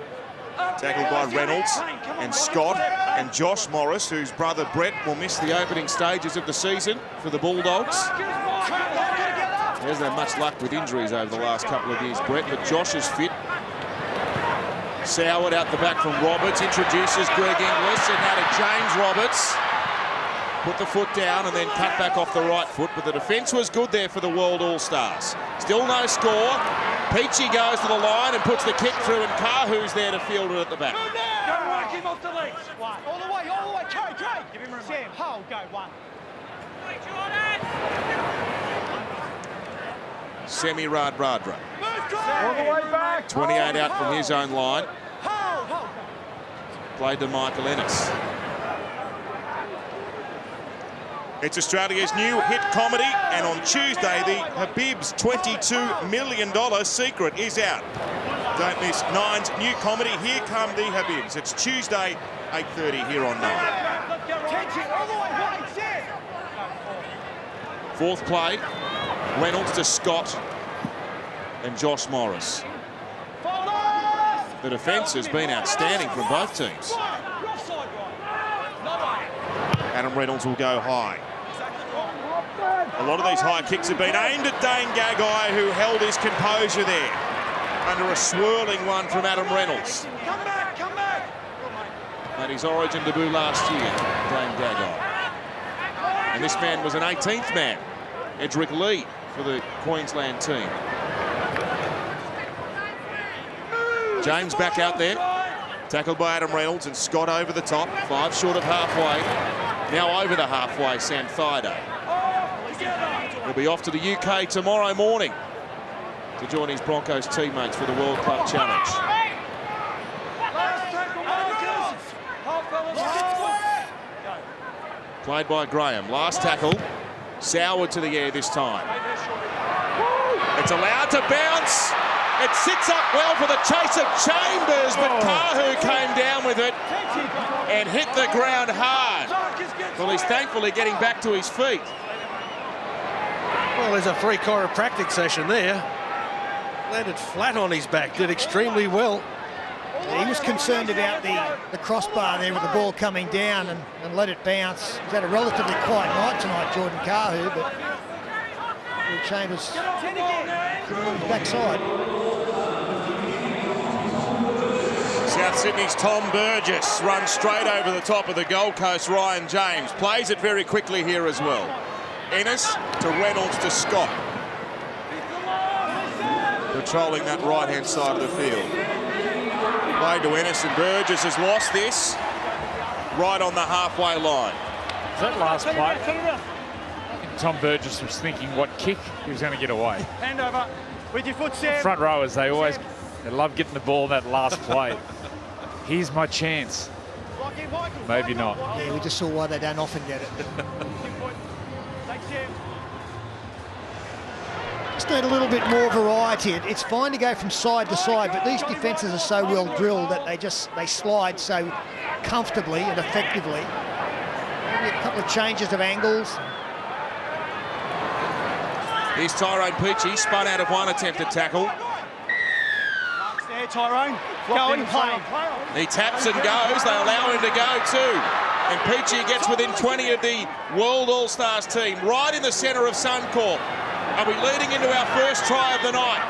Tackled by Reynolds and Scott and Josh Morris, whose brother Brett will miss the opening stages of the season for the Bulldogs. He hasn't had much luck with injuries over the last couple of years, Brett, but Josh is fit. Soward out the back from Roberts, introduces Greg Inglis, and now to James Roberts. Put the foot down and then cut back off the right foot, but the defence was good there for the World All-Stars. Still no score. Peachy goes to the line and puts the kick through, and Kahu's there to field it at the back. Go work him off the legs. One. All the way, all the way. Trey. Give him room. Sam, hold, go. 1. Semi Radradra. All the way back. 28 out from his own line. Played to Michael Ennis. It's Australia's new hit comedy, and on Tuesday, the Habib's $22 million secret is out. Don't miss Nine's new comedy, Here Come the Habibs. It's Tuesday, 8:30 here on 9. Fourth play, Reynolds to Scott and Josh Morris. The defence has been outstanding from both teams. Adam Reynolds will go high. A lot of these high kicks have been aimed at Dane Gagai, who held his composure there under a swirling one from Adam Reynolds. Made his Origin debut last year, Dane Gagai. And this man was an 18th man, Edric Lee, for the Queensland team. James back out there, tackled by Adam Reynolds, and Scott over the top, 5 short of halfway. Now over the halfway, Sam Thaiday. He'll be off to the UK tomorrow morning to join his Broncos teammates for the World Club Challenge. Played by Graham. Last tackle, Soward to the air this time. It's allowed to bounce. It sits up well for the chase of Chambers, but Kahu came down with it and hit the ground hard. Well, he's thankfully getting back to his feet. Well, there's a free chiropractic session there. Landed flat on his back, did extremely well. Yeah, he was concerned about the crossbar there with the ball coming down and let it bounce. He's had a relatively quiet night tonight, Jordan Kahu, but Chambers on his backside. South Sydney's Tom Burgess runs straight over the top of the Gold Coast Ryan James. Plays it very quickly here as well. Ennis to Reynolds to Scott. Patrolling that right-hand side of the field. Played to Ennis, and Burgess has lost this right on the halfway line. Is that last play? Tom Burgess was thinking what kick he was going to get away. Hand over with your foot, Sam. Front rowers, they love getting the ball in that last play. Here's my chance. Maybe not. Yeah, we just saw why they don't often get it. Just need a little bit more variety. It's fine to go from side to side, but these defences are so well drilled that they slide so comfortably and effectively. Maybe a couple of changes of angles. Here's Tyrone Peachey, spun out of one attempted tackle. There, Tyrone. Going, playing. He taps and goes. They allow him to go too. And Peachey gets within 20 of the World All-Stars team, right in the centre of Suncorp. Are we leading into our first try of the night?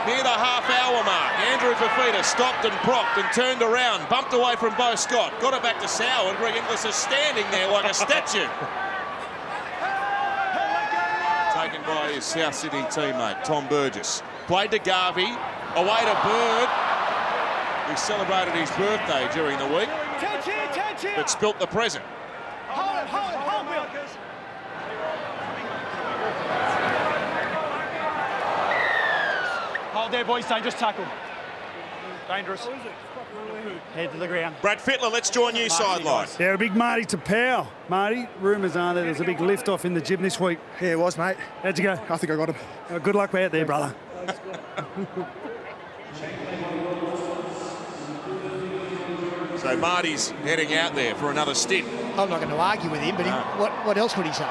Near the half-hour mark, Andrew Fafita stopped and propped and turned around, bumped away from Bo Scott, got it back to Soward. Greg Inglis is standing there like a statue. Taken by his South Sydney teammate, Tom Burgess. Played to Garvey, away to Bird. He celebrated his birthday during the week, but spilt the present. Hold there, boys. Dangerous tackle. Dangerous. Head to the ground. Brad Fittler, let's join you sideline. Yeah, a big Marty to Powell. Marty, rumours are that there was a big lift-off in the gym this week. Yeah, it was, mate. How'd you go? I think I got him. Good luck out there, brother. So Marty's heading out there for another stint. I'm not going to argue with him, but what else would he say?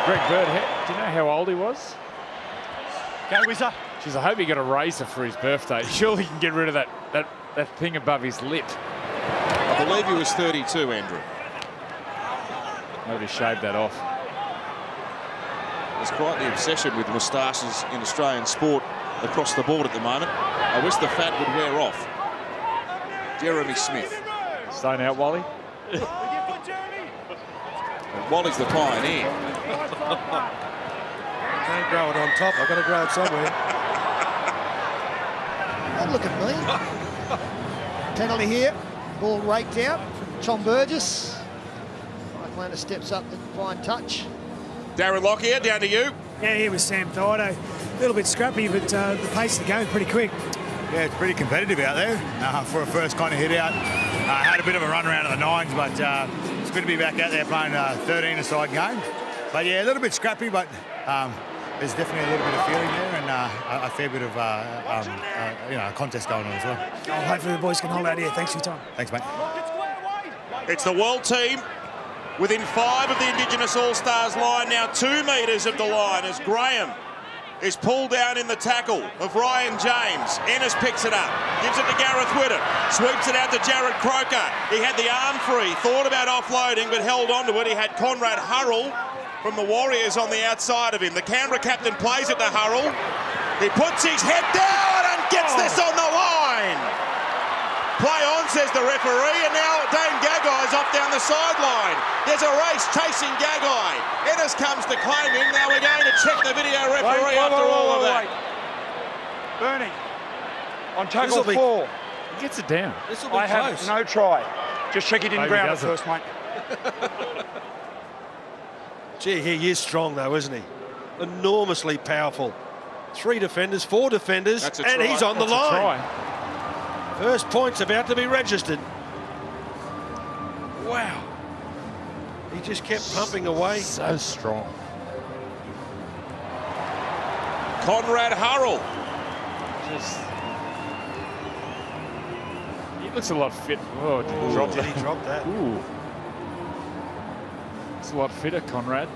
Greg Bird, do you know how old he was? Go, Whizzer. Jeez, I hope he got a razor for his birthday. Surely he can get rid of that thing above his lip. I believe he was 32, Andrew. Maybe shave that off. There's quite the obsession with moustaches in Australian sport across the board at the moment. I wish the fat would wear off. Jeremy Smith. Staying out, Wally. Wally's the pioneer. Can't grow it on top. I've got to grow it somewhere. Oh, look at me. Penalty here. Ball raked out. Tom Burgess. Mike steps up, the fine touch. Darren Lockyer, down to you. Yeah, here was Sam Thaiday. A little bit scrappy, but the pace of the game pretty quick. Yeah, it's pretty competitive out there for a first kind of hit out. Had a bit of a run around of the nines, but it's good to be back out there playing a 13-a-side game. But yeah, a little bit scrappy, but there's definitely a little bit of feeling there and a fair bit of contest going on as well. Hopefully the boys can hold out here. Thanks for your time. Thanks, mate. It's the world team Within 5 of the Indigenous All-Stars line, now 2 metres of the line as Graham is pulled down in the tackle of Ryan James. Ennis picks it up, gives it to Gareth Whittam, sweeps it out to Jared Croker. He had the arm free, thought about offloading, but held on to it. He had Conrad Hurrell from the Warriors on the outside of him. The Canberra captain plays it to Hurrell. He puts his head down and gets this on the line. Play on, says the referee, and now Dane Gaggai's off down the sideline. There's a race chasing Gaggai. Ennis comes to claim him. Now we're going to check the video referee after all of that. Bernie, on tackle 4. He gets it down. I have no try. Just check it in ground at first, mate. Gee, he is strong though, isn't he? Enormously powerful. 3 defenders, 4 defenders, and he's on the line. First point's about to be registered. Wow. He just kept pumping away. So strong. Conrad Hurrell. He looks a lot fit. Oh, did he drop that? He drop that? Ooh. It's a lot fitter, Conrad.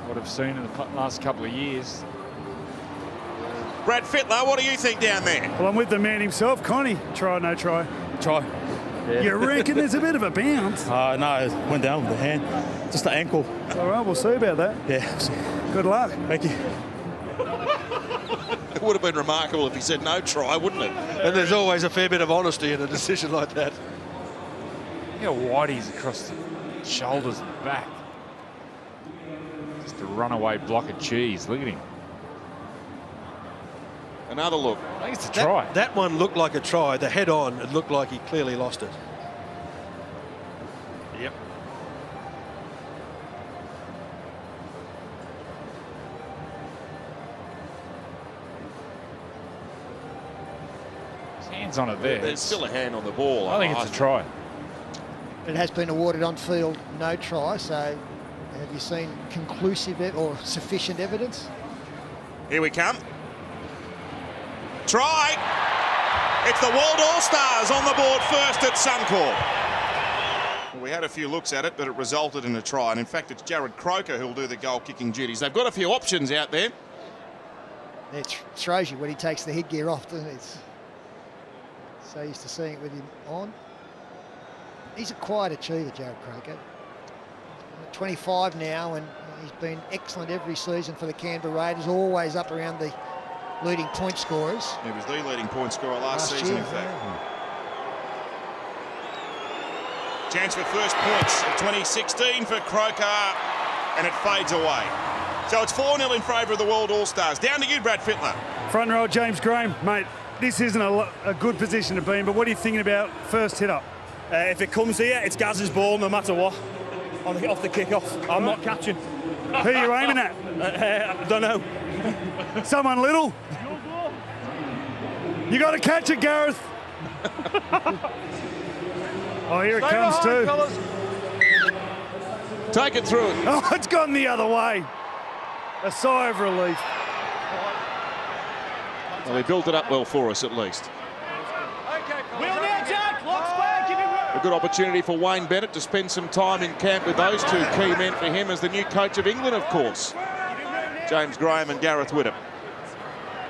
What I've seen in the last couple of years. Brad Fittler, what do you think down there? Well, I'm with the man himself, Connie. Try, no try. Try. Yeah. You reckon there's a bit of a bounce? No, it went down with the hand. Just the ankle. All right, we'll see about that. Yeah. Good luck. Thank you. It would have been remarkable if he said no try, wouldn't it? And there's always a fair bit of honesty in a decision like that. Look how wide he is across the shoulders and back. Just a runaway block of cheese. Look at him. Another look. I think it's a try. That one looked like a try. The head on, it looked like he clearly lost it. Yep. His hand's on it there. There's still a hand on the ball. I think it's a try. It has been awarded on field no try, so have you seen conclusive or sufficient evidence? Here we come. Try. It's the World All-Stars on the board first at Suncorp. Well, we had a few looks at it, but it resulted in a try. And in fact, it's Jared Croker who'll do the goal-kicking duties. They've got a few options out there. It throws you when he takes the headgear off, doesn't it? It's so used to seeing it with him on. He's a quiet achiever, Jared Croker. 25 now, and he's been excellent every season for the Canberra Raiders, always up around the leading point scorers. He was the leading point scorer last season, year, in fact. Chance for first points of 2016 for Croker, and it fades away. So it's 4-0 in favour of the World All-Stars. Down to you, Brad Fittler. Front row, James Graham. Mate, this isn't a good position to be in, but what are you thinking about first hit up? If it comes here, it's Gaz's ball no matter what. Off the kick-off. I'm not catching. Who are you aiming at? I don't know. Someone little? You got to catch it, Gareth. Oh, here it comes too. Take it through it. Oh, it's gone the other way. A sigh of relief. Well, he built it up well for us, at least. A good opportunity for Wayne Bennett to spend some time in camp with those two key men for him as the new coach of England, of course. James Graham and Gareth Whittam.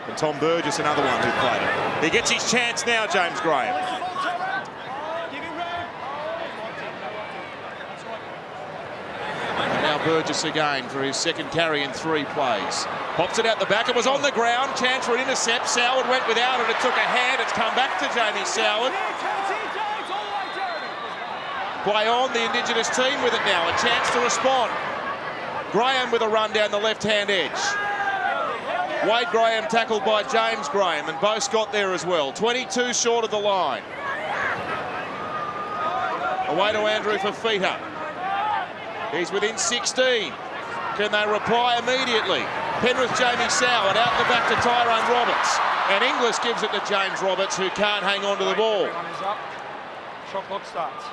And Tom Burgess, another one who played it. He gets his chance now, James Graham. And now Burgess again for his second carry in 3 plays. Pops it out the back. It was on the ground. Chance for an intercept. Soward went without it. It took a hand. It's come back to Jamie Soward. Play on, the Indigenous team with it now. A chance to respond. Graham with a run down the left-hand edge. Wade Graham tackled by James Graham, and Bose got there as well. 22 short of the line. Away to Andrew Fafita. He's within 16. Can they reply immediately? Penrith, Jamie Soward out the back to Tyrone Roberts. And Inglis gives it to James Roberts, who can't hang on to the ball. Shot clock starts.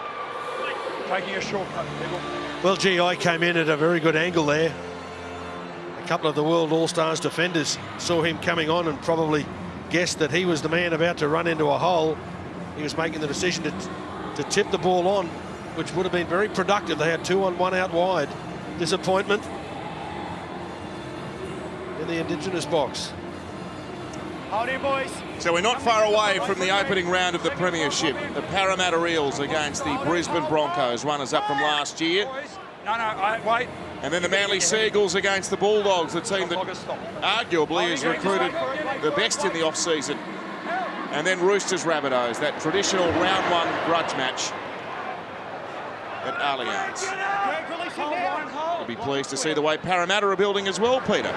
Taking a shortcut. Well, GI came in at a very good angle there. A couple of the World All-Stars defenders saw him coming on and probably guessed that he was the man about to run into a hole. He was making the decision to tip the ball on which would have been very productive. They had 2 on 1 out wide. Disappointment in the Indigenous box. Hold in, boys. So we're not far away from the opening round of the Premiership. The Parramatta Eels against the Brisbane Broncos, runners-up from last year. No, wait. And then the Manly Seagulls against the Bulldogs, the team that arguably has recruited the best in the off-season. And then Roosters Rabbitohs, that traditional round 1 grudge match at Allianz. You'll be pleased to see the way Parramatta are building as well, Peter.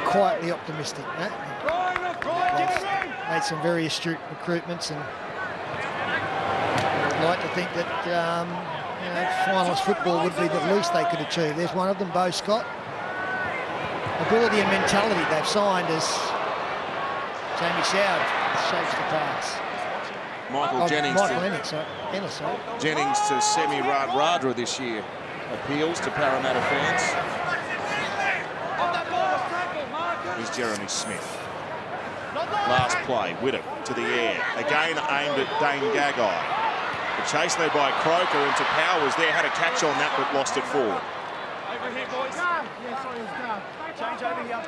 Quietly optimistic, Matt. They've made some very astute recruitments, and I'd like to think that you know, finalist football would be the least they could achieve. There's one of them, Bo Scott. Ability and mentality they've signed as Jamie Soward shapes the pass. Michael Jennings. Michael Ennis, sorry. Jennings to Semi Radradra this year. Appeals to Parramatta fans. Here's Jeremy Smith. Last play, Whittock to the air. Again aimed at Dane Gagai. The chase led by Croker into Powers there, had a catch on that but lost it forward. Over here, boys. Change over here.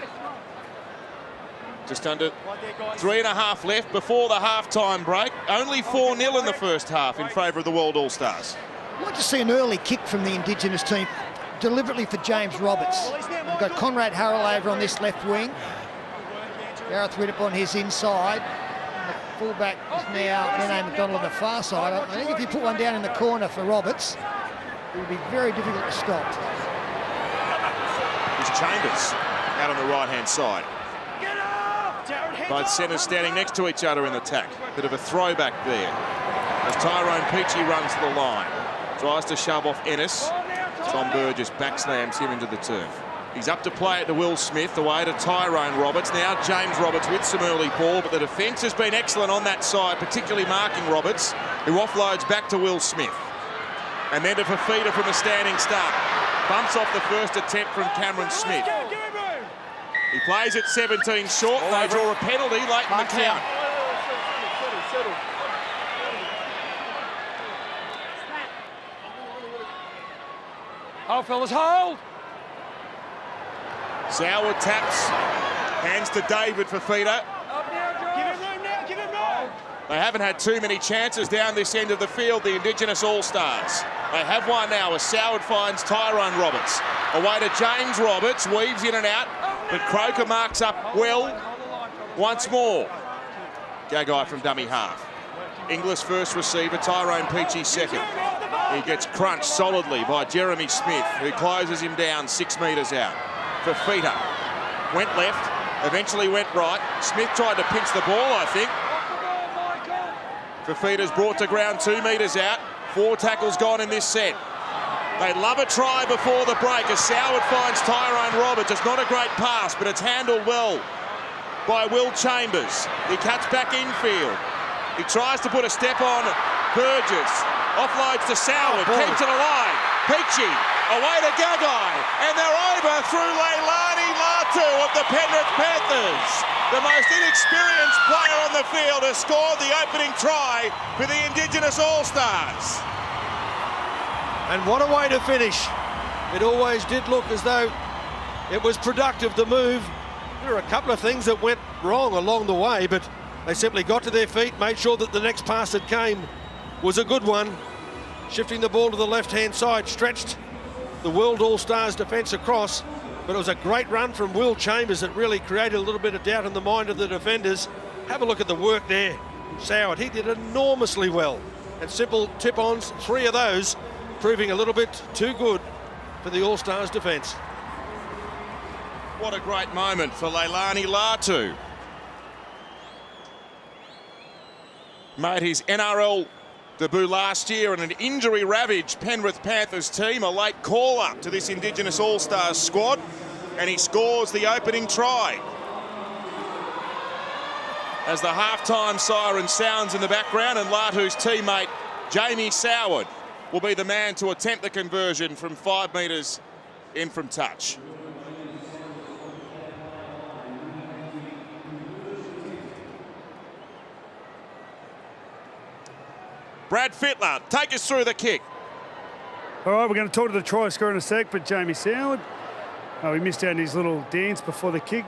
Just under 3.5 left before the half-time break. Only 4-0 in the first half in favour of the World All-Stars. I'd like to see an early kick from the Indigenous team, deliberately for James Roberts. We've got Conrad Harrell over on this left wing. Gareth Widdop on his inside. And the fullback is now Rene McDonald on the far side. I think if you put one down in the corner for Roberts, it would be very difficult to stop. It's Chambers out on the right-hand side. Both centres standing next to each other in the tack. Bit of a throwback there. As Tyrone Peachey runs to the line. Tries to shove off Ennis. Tom Burgess backslams him into the turf. He's up to play it to Will Smith, away to Tyrone Roberts. Now James Roberts with some early ball, but the defence has been excellent on that side, particularly marking Roberts, who offloads back to Will Smith. And then to Fafita from a standing start. Bumps off the first attempt from Cameron Smith. He plays at 17 short. They draw a penalty late in the count. Hold, fellas, hold! Soward taps, hands to David Fafita. Give him room now, give him room! They haven't had too many chances down this end of the field, the Indigenous All-Stars. They have one now as Soward finds Tyrone Roberts. Away to James Roberts, weaves in and out, but Croker marks up well once more. Gagai from dummy half. Inglis first receiver, Tyrone Peachey second. He gets crunched solidly by Jeremy Smith, who closes him down 6 metres out. Fafita went left, eventually went right. Smith tried to pinch the ball, I think. Fafita's brought to ground 2 metres out. 4 tackles gone in this set. They love a try before the break as Soward finds Tyrone Roberts. It's not a great pass, but it's handled well by Will Chambers. He cuts back infield. He tries to put a step on Burgess. Offloads to Soward, keeps it alive. Peachey, away to Gagai, and they're over through Leilani Latu of the Penrith Panthers. The most inexperienced player on the field has scored the opening try for the Indigenous All-Stars. And what a way to finish. It always did look as though it was productive, the move. There were a couple of things that went wrong along the way, but they simply got to their feet, made sure that the next pass that came was a good one. Shifting the ball to the left-hand side, stretched the World All-Stars defence across, but it was a great run from Will Chambers that really created a little bit of doubt in the mind of the defenders. Have a look at the work there. Soward, he did enormously well. And simple tip-ons, 3 of those, proving a little bit too good for the All-Stars defence. What a great moment for Leilani Latu. Made his NRL debut last year in an injury-ravaged Penrith Panthers team, a late call-up to this Indigenous All-Stars squad, and he scores the opening try. As the half-time siren sounds in the background, and Latu's teammate Jamie Soward will be the man to attempt the conversion from 5 metres in from touch. Brad Fittler, take us through the kick. All right, we're going to talk to the try scorer in a sec, but Jamie Soward, he missed out on his little dance before the kick.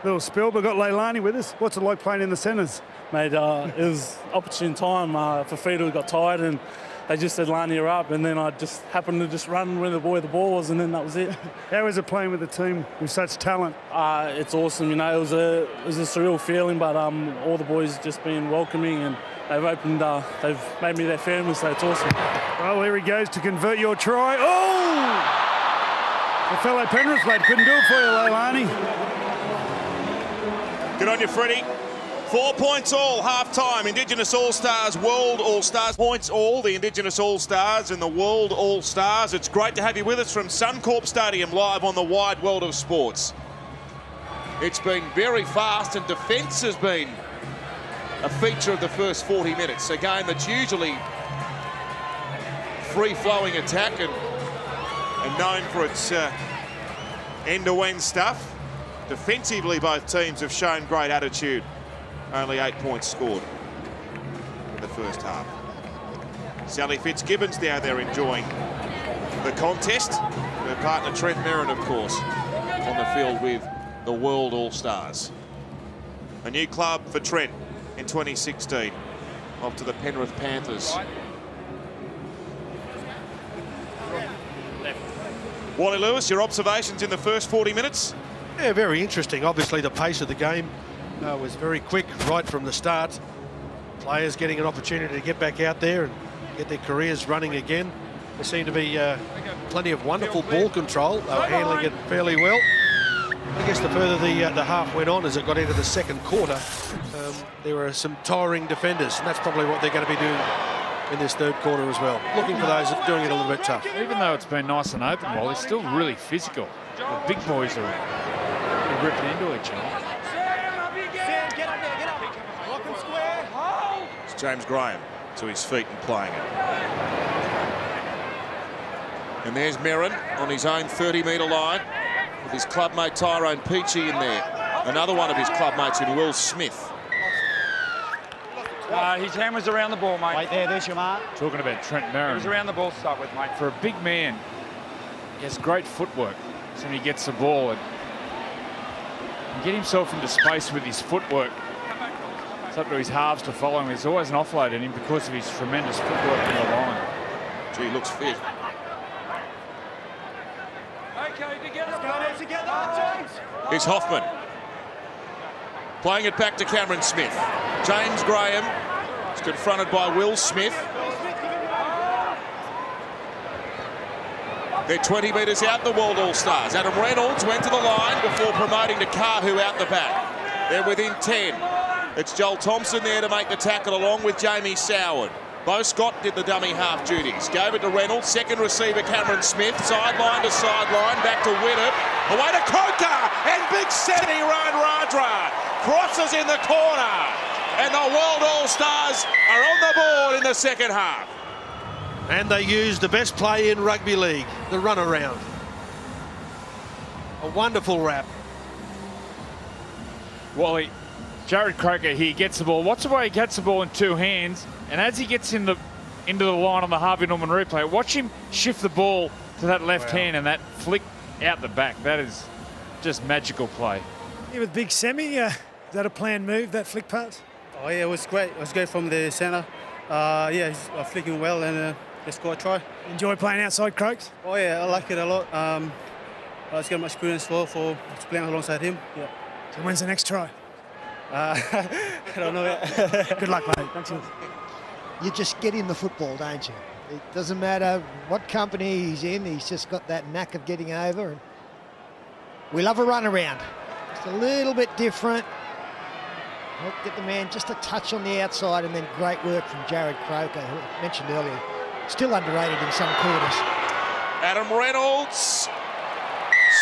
Little spill, but got Leilani with us. What's it like playing in the centres? Mate, it was opportune time. Fafita got tired and they just said, line you up, and then I just happened to just run where the ball was, and then that was it. How is it playing with a team with such talent? It's awesome, you know. It was a surreal feeling, but all the boys just been welcoming, and they've made me their family, so it's awesome. Well, here he goes to convert your try. Oh! The fellow Penrith lad couldn't do it for you, Leilani. Good on you, Freddie. 4 points all, half-time. Indigenous All-Stars, World All-Stars. Points all, the Indigenous All-Stars and the World All-Stars. It's great to have you with us from Suncorp Stadium, live on the wide world of sports. It's been very fast, and defence has been a feature of the first 40 minutes. A game that's usually free-flowing attack and known for its end-to-end stuff. Defensively, both teams have shown great attitude. Only 8 points scored in the first half. Sally Fitzgibbons down there enjoying the contest. Her partner Trent Merrin, of course, on the field with the World All-Stars. A new club for Trent in 2016, off to the Penrith Panthers. Wally Lewis, your observations in the first 40 minutes? Yeah, very interesting. Obviously, the pace of the game was very quick right from the start. Players getting an opportunity to get back out there and get their careers running again. There seemed to be plenty of wonderful ball control. They were handling it fairly well. I guess the further the half went on, as it got into the second quarter, there were some tiring defenders, and that's probably what they're going to be doing in this third quarter as well. Looking for those doing it a little bit tough. Even though it's been nice and open, Wally, it's still really physical. The big boys are ripping into each other. It's James Graham to his feet and playing it. And there's Merrin on his own 30-metre line with his clubmate Tyrone Peachy in there. Another one of his clubmates in Will Smith. His hand was around the ball, mate. Wait there, there's your mark. Talking about Trent Merrin. He was around the ball to start with, mate. For a big man, he has great footwork. So when he gets the ball and get himself into space with his footwork, it's up to his halves to follow him. There's always an offload in him because of his tremendous footwork in the line. Gee, he looks fit. Okay, together, James. Here's Hoffman. Playing it back to Cameron Smith. James Graham is confronted by Will Smith. They're 20 metres out, the World All-Stars. Adam Reynolds went to the line before promoting to Kahu out the back. They're within 10. It's Joel Thompson there to make the tackle along with Jamie Soward. Bo Scott did the dummy half duties. Gave it to Reynolds. Second receiver Cameron Smith. Sideline to sideline. Back to Winnett. Away to Coker. And big 70-run Radra. Crosses in the corner. And the World All-Stars are on the board in the second half. And they used the best play in rugby league, the runaround. A wonderful wrap. Wally, Jared Croker here gets the ball. Watch the way he gets the ball in two hands, and as he gets into the line on the Harvey Norman replay, watch him shift the ball to that left hand and that flick out the back. That is just magical play. Yeah, with Big Semi, is that a planned move, that flick pass? Oh yeah, it was great. It was great from the centre. Yeah, he's flicking well, and they scored a try. Enjoy playing outside, Croaks? Oh yeah, I like it a lot. It's got much experience for playing alongside him. Yeah. So when's the next try? I don't know yet. Good luck, mate. Thanks. You just get in the football, don't you? It doesn't matter what company he's in, he's just got that knack of getting over. And we love a run around. Just a little bit different. Help get the man just a touch on the outside, and then great work from Jared Croker, who I mentioned earlier. Still underrated in some quarters. Adam Reynolds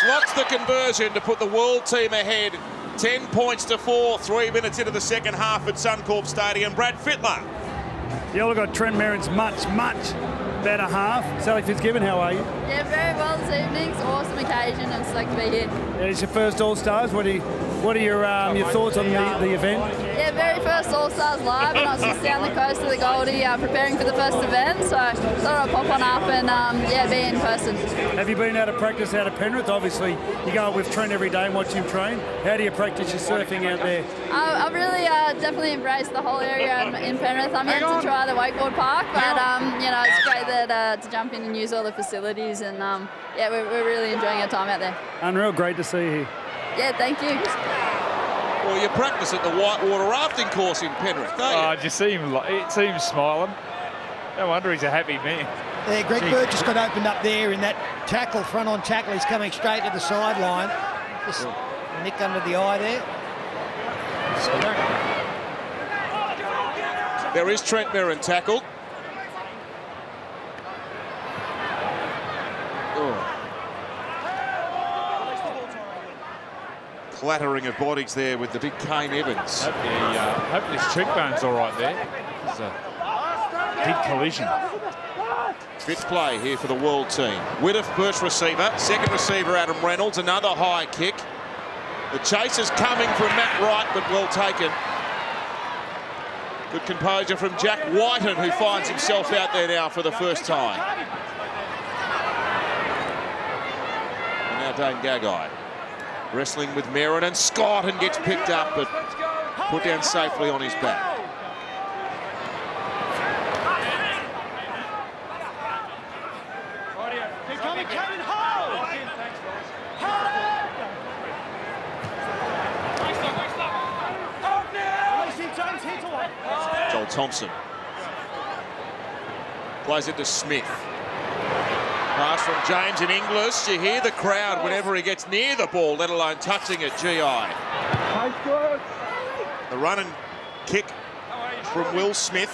slots the conversion to put the world team ahead. 10 points to 4, 3 minutes into the second half at Suncorp Stadium. Brad Fittler. Yeah, look at Trent Merrin's much better half. Sally Fitzgibbon, how are you? Yeah, very well this evening. It's an awesome occasion. I'm stoked to be here. Yeah, it's your first All-Stars. What do you What are your thoughts on the event? Yeah, very first All-Stars live, and I was just down the coast of the Goldie preparing for the first event, so I thought I'd pop on up and yeah, be in person. Have you been out of practice out of Penrith? Obviously, you go out with Trent every day and watch him train. How do you practice your surfing out there? I've really definitely embraced the whole area in Penrith. I'm yet to try the wakeboard park, but you know, it's great that to jump in and use all the facilities, and yeah, we're really enjoying our time out there. Unreal, great to see you here. Yeah, thank you. Well, you practice at the whitewater rafting course in Penrith, don't you? Oh, did you see him smiling? No wonder he's a happy man. Yeah, Greg Burgess got opened up there in that tackle, front-on tackle. He's coming straight to the sideline. Just nick under the eye there. There is Trent Merrin tackled. Clattering of bodies there with the big Kane Evans. Hope his cheekbone's all right there. It's a big collision. Fifth play here for the world team. Whittiff, first receiver. Second receiver, Adam Reynolds. Another high kick. The chase is coming from Matt Wright, but well taken. Good composure from Jack Whiten, who finds himself out there now for the first time. And now Dane Gagai. Wrestling with Merrin and Scott, and gets picked up but put down safely on his back. Joel Thompson plays it to Smith. Pass from James in Inglis. You hear the crowd whenever he gets near the ball, let alone touching it. GI. The run and kick from Will Smith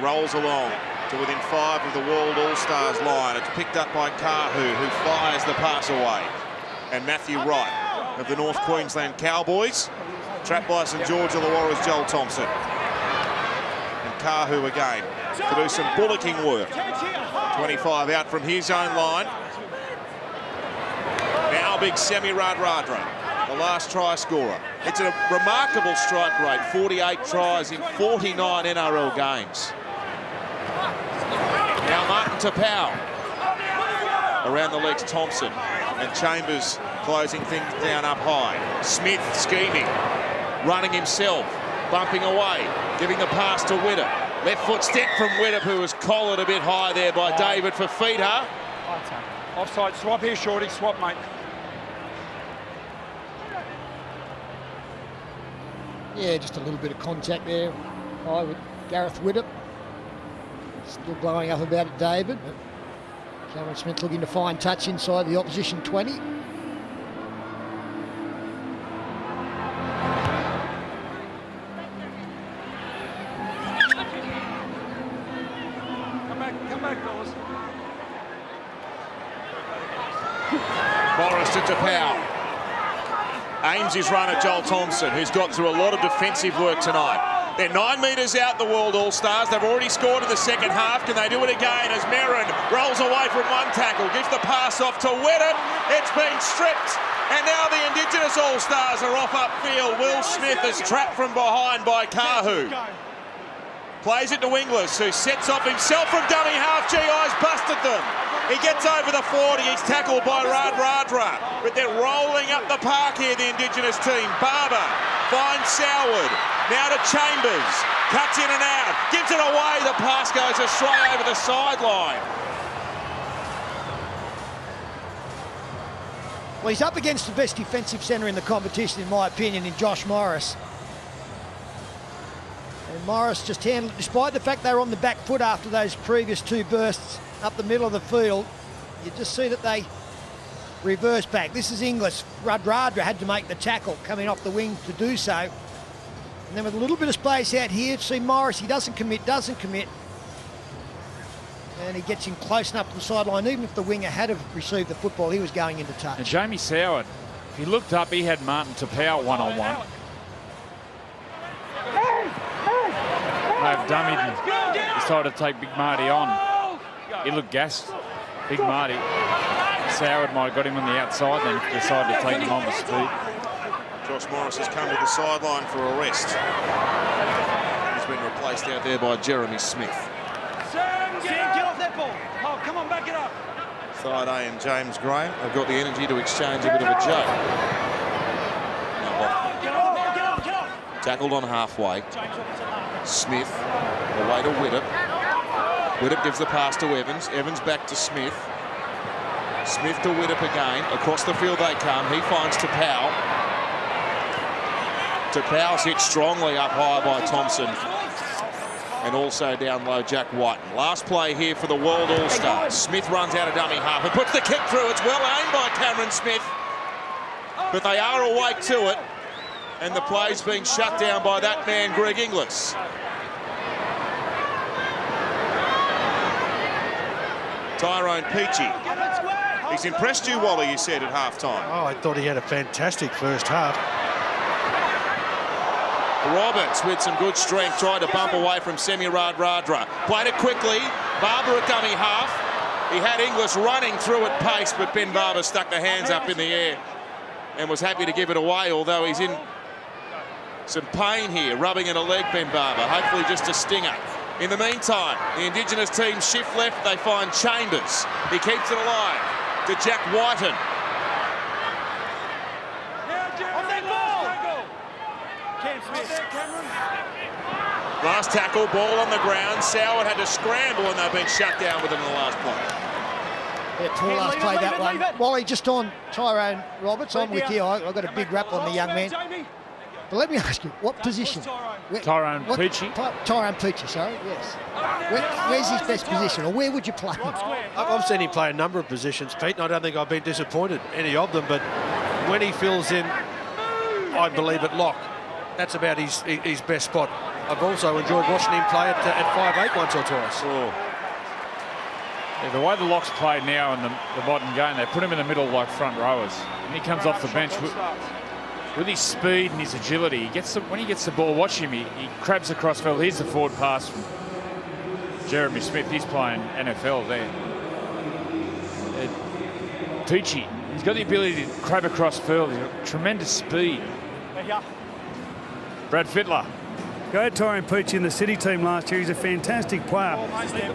rolls along to within 5 of the World All-Stars line. It's picked up by Kahu, who fires the pass away. And Matthew Wright of the North Queensland Cowboys. Trapped by St George Illawarra's Joel Thompson. And Kahu again to do some bullocking work. 25 out from his own line. Now big Semi Radradra, the last try scorer. It's a remarkable strike rate, 48 tries in 49 NRL games. Now Martin Tapau. Around the legs Thompson, and Chambers closing things down up high. Smith scheming, running himself, bumping away, giving the pass to Whittiff. Left foot step from Whittiff, who was collared a bit high there by David Fafita. Offside, swap here, Shorty, swap, mate. Yeah, just a little bit of contact there. High with Gareth Whittiff. Still blowing up about it, David. Cameron Smith looking to find touch inside the opposition 20. Come back, fellas. Morris to Tapau. Aims his run at Joel Thompson, who's got through a lot of defensive work tonight. They're 9 metres out, the World All-Stars. They've already scored in the second half. Can they do it again as Merrin rolls away from one tackle, gives the pass off to Whittiff. It's been stripped. And now the Indigenous All-Stars are off upfield. Will Smith is trapped from behind by Kahu. Plays it to Inglis, who sets off himself from dummy half. GI's busted them. He gets over the 40. He's tackled by Radradra. But they're rolling up the park here, the Indigenous team. Barber finds Soward. Now to Chambers. Cuts in and out. Gives it away. The pass goes astray over the sideline. Well, he's up against the best defensive centre in the competition, in my opinion, in Josh Morris. And Morris just handled it, despite the fact they were on the back foot after those previous 2 bursts up the middle of the field. You just see that they reverse back. This is Inglis. Radradra had to make the tackle coming off the wing to do so. And then with a little bit of space out here, see Morris, he doesn't commit. And he gets him close enough to the sideline. Even if the winger had have received the football, he was going into touch. And Jamie Soward, if he looked up, he had Martin Tapau one-on-one. They've dummied and decided to take Big Marty on. He looked gassed. Big Marty. Soward might have got him on the outside then, decided to take him on with speed. Josh Morris has come to the sideline for a rest. He's been replaced out there by Jeremy Smith. Get off that ball. Oh, come on, back it up. Thide and James Graham have got the energy to exchange a bit of a joke. Tackled on halfway. Smith away to Widdop. Widdop gives the pass to Evans. Evans back to Smith. Smith to Widdop again. Across the field they come. He finds Tapau. Tapau's hit strongly up high by Thompson. And also down low, Jack Whiten. Last play here for the World All-Stars. Smith runs out of dummy half and puts the kick through. It's well aimed by Cameron Smith. But they are awake to it. And the play's being shut down by that man, Greg Inglis. Tyrone Peachy. He's impressed you, Wally, you said at half-time. Oh, I thought he had a fantastic first half. Roberts with some good strength tried to bump away from Semirad Radra. Played it quickly. Barber at dummy half. He had Inglis running through at pace, but Ben Barber stuck the hands up in the air and was happy to give it away, although he's in some pain here, rubbing at a leg, Ben Barber. Hopefully just a stinger. In the meantime, the Indigenous team shift left. They find Chambers. He keeps it alive to Jack Whiten. Last tackle, ball on the ground. Soward had to scramble and they've been shut down within the last play. Yeah, poor last play that one. Wally, just on Tyrone Roberts, I'm with you. I've got a big rap on the young man. But let me ask you, what position? Tyrone Peachy. Tyrone Peachy, sorry, yes. Where's his best position, or where would you play him? I've seen him play a number of positions, Pete, and I don't think I've been disappointed any of them, but when he fills in, I believe at lock, that's about his best spot. I've also enjoyed watching him play at 5'8" once or twice. Oh. Yeah, the way the lock's played now in the modern game, they put him in the middle like front rowers. And he comes off the bench with his speed and his agility. When he gets the ball, watch him, he crabs across field. Here's the forward pass from Jeremy Smith. He's playing NFL there. Peachy, he's got the ability to crab across field. He's got tremendous speed. Brad Fittler. Go ahead, Tyrone Peachy in the City team last year. He's a fantastic player.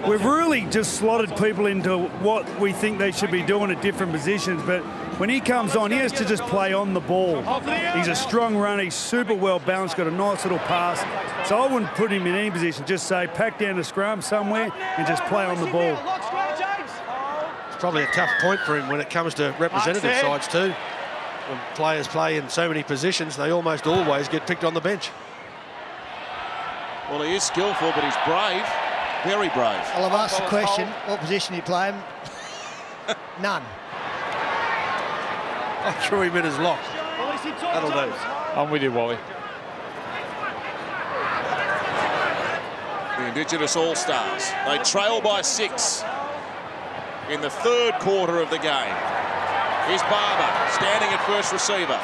We've really just slotted people into what we think they should be doing at different positions, but when he comes on, he has to just play on the ball. He's a strong runner. He's super well balanced, got a nice little pass. So I wouldn't put him in any position. Just say, pack down the scrum somewhere and just play on the ball. It's probably a tough point for him when it comes to representative sides too. When players play in so many positions, they almost always get picked on the bench. Well, he is skillful, but he's brave. Very brave. Well, I've asked the question, what position do you play him? None. I threw him in as lock. That'll do. I'm with you, Wally. The Indigenous All-Stars. They trail by 6 in the third quarter of the game. Here's Barber standing at first receiver.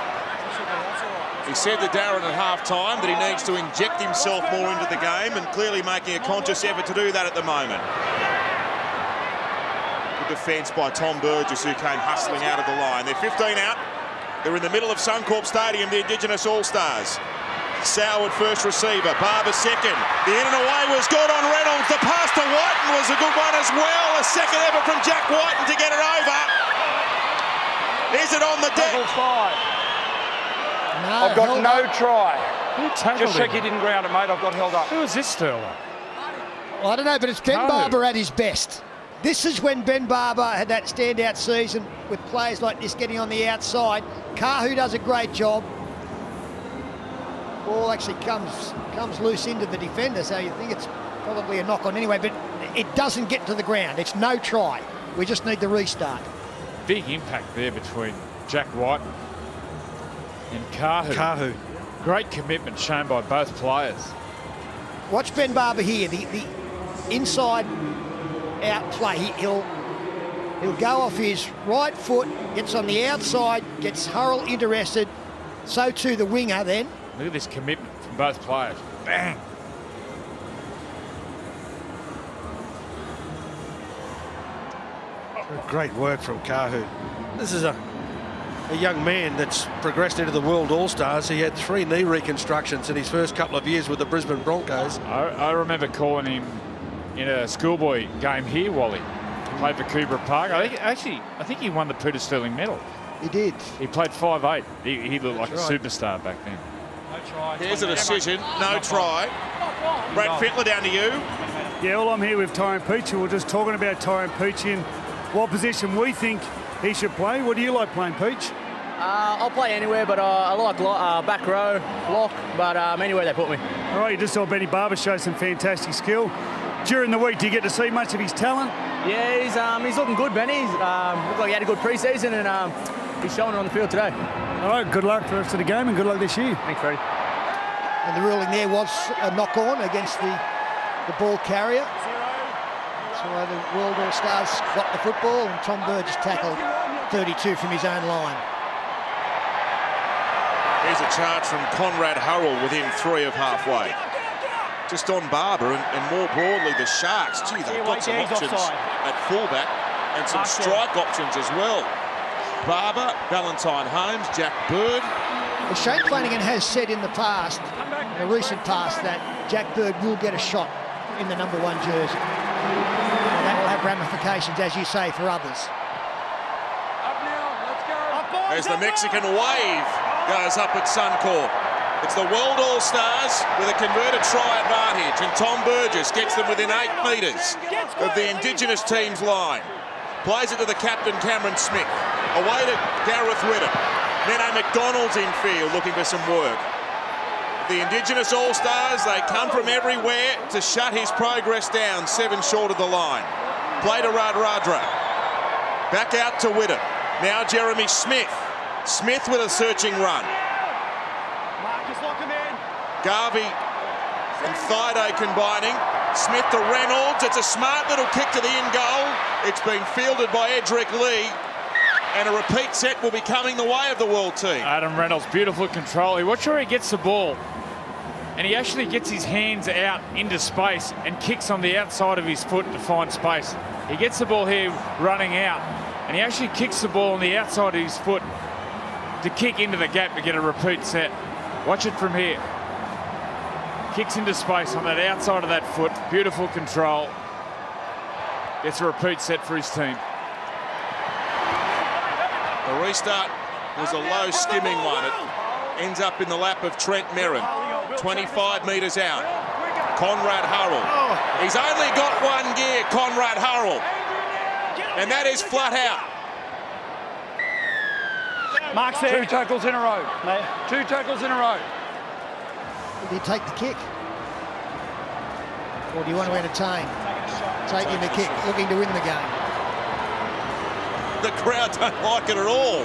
He said to Darren at half-time that he needs to inject himself more into the game and clearly making a conscious effort to do that at the moment. Good defence by Tom Burgess, who came hustling out of the line. They're 15 out. They're in the middle of Suncorp Stadium, the Indigenous All-Stars. Soward first receiver, Barber second. The in and away was good on Reynolds. The pass to Whiten was a good one as well. A second effort from Jack Whiten to get it over. Is it on the deck? No, I've got no try. Who tackled Just check he didn't ground it, mate. I've got held up. Who is this, Sterling? Well, I don't know, but it's Ben Barber at his best. This is when Ben Barber had that standout season with players like this getting on the outside. Kahu does a great job. Ball actually comes loose into the defender, so you think it's probably a knock on anyway, but it doesn't get to the ground. It's no try. We just need the restart. Big impact there between Jack White and Kahu. Great commitment shown by both players. Watch Ben Barber here. The inside out play. He'll go off his right foot, gets on the outside, gets Hurrell interested. So too the winger then. Look at this commitment from both players. Bang. Great work from Kahu. This is a a young man that's progressed into the World All-Stars. He had 3 knee reconstructions in his first couple of years with the Brisbane Broncos. I remember calling him in a schoolboy game here, Wally. Played for Coomera Park. I think he won the Peter Sterling medal. He did. He played 5'8". He looked like a superstar back then. Here's a decision. No try. Brad Fittler, down to you. Yeah, well, I'm here with Tyrone Peachey. We're just talking about Tyrone Peachey and what position we think he should play. What do you like playing, Peach? I'll play anywhere, but I like back row, lock, but anywhere they put me. All right, you just saw Benny Barber show some fantastic skill. During the week, do you get to see much of his talent? Yeah, he's looking good, Benny. Looked like he had a good pre-season, and he's showing it on the field today. All right, good luck for the rest of the game, and good luck this year. Thanks, Freddie. And the ruling there was a knock-on against the ball carrier. So the World All-Stars got the football, and Tom Burgess tackled 32 from his own line. Here's a charge from Conrad Hurrell within 3 of halfway. Just on Barber and more broadly the Sharks. Gee, they've got some options at fullback and some strike options as well. Barber, Valentine Holmes, Jack Bird. Well, Shane Flanagan has said in the past, in the recent past, that Jack Bird will get a shot in the number 1 jersey. And that will have ramifications, as you say, for others. As the Mexican wave goes up at Suncorp. It's the World All-Stars with a converted try advantage, and Tom Burgess gets them within 8 metres of the Indigenous team's line. Plays it to the captain, Cameron Smith. Away to Gareth Whittam. Menno McDonald's in field looking for some work. The Indigenous All-Stars, they come from everywhere to shut his progress down, 7 short of the line. Play to Radradra. Back out to Whittam. Now Jeremy Smith. Smith with a searching run. Garvey and Thaiday combining. Smith to Reynolds. It's a smart little kick to the in goal. It's been fielded by Edric Lee. And a repeat set will be coming the way of the world team. Adam Reynolds, beautiful control. Watch where he gets the ball. And he actually gets his hands out into space and kicks on the outside of his foot to find space. He gets the ball here running out. And he actually kicks the ball on the outside of his foot to kick into the gap to get a repeat set. Watch it from here. Kicks into space on that outside of that foot. Beautiful control. Gets a repeat set for his team. The restart was a low skimming one. It ends up in the lap of Trent Merrin. 25 metres out. Conrad Hurrell. He's only got 1 gear, Conrad Hurrell. And that is flat out. Mark's there. 2 tackles in a row. 2 tackles in a row. Do you take the kick? Or do you want to entertain? Taking the kick, looking to win the game. The crowd don't like it at all.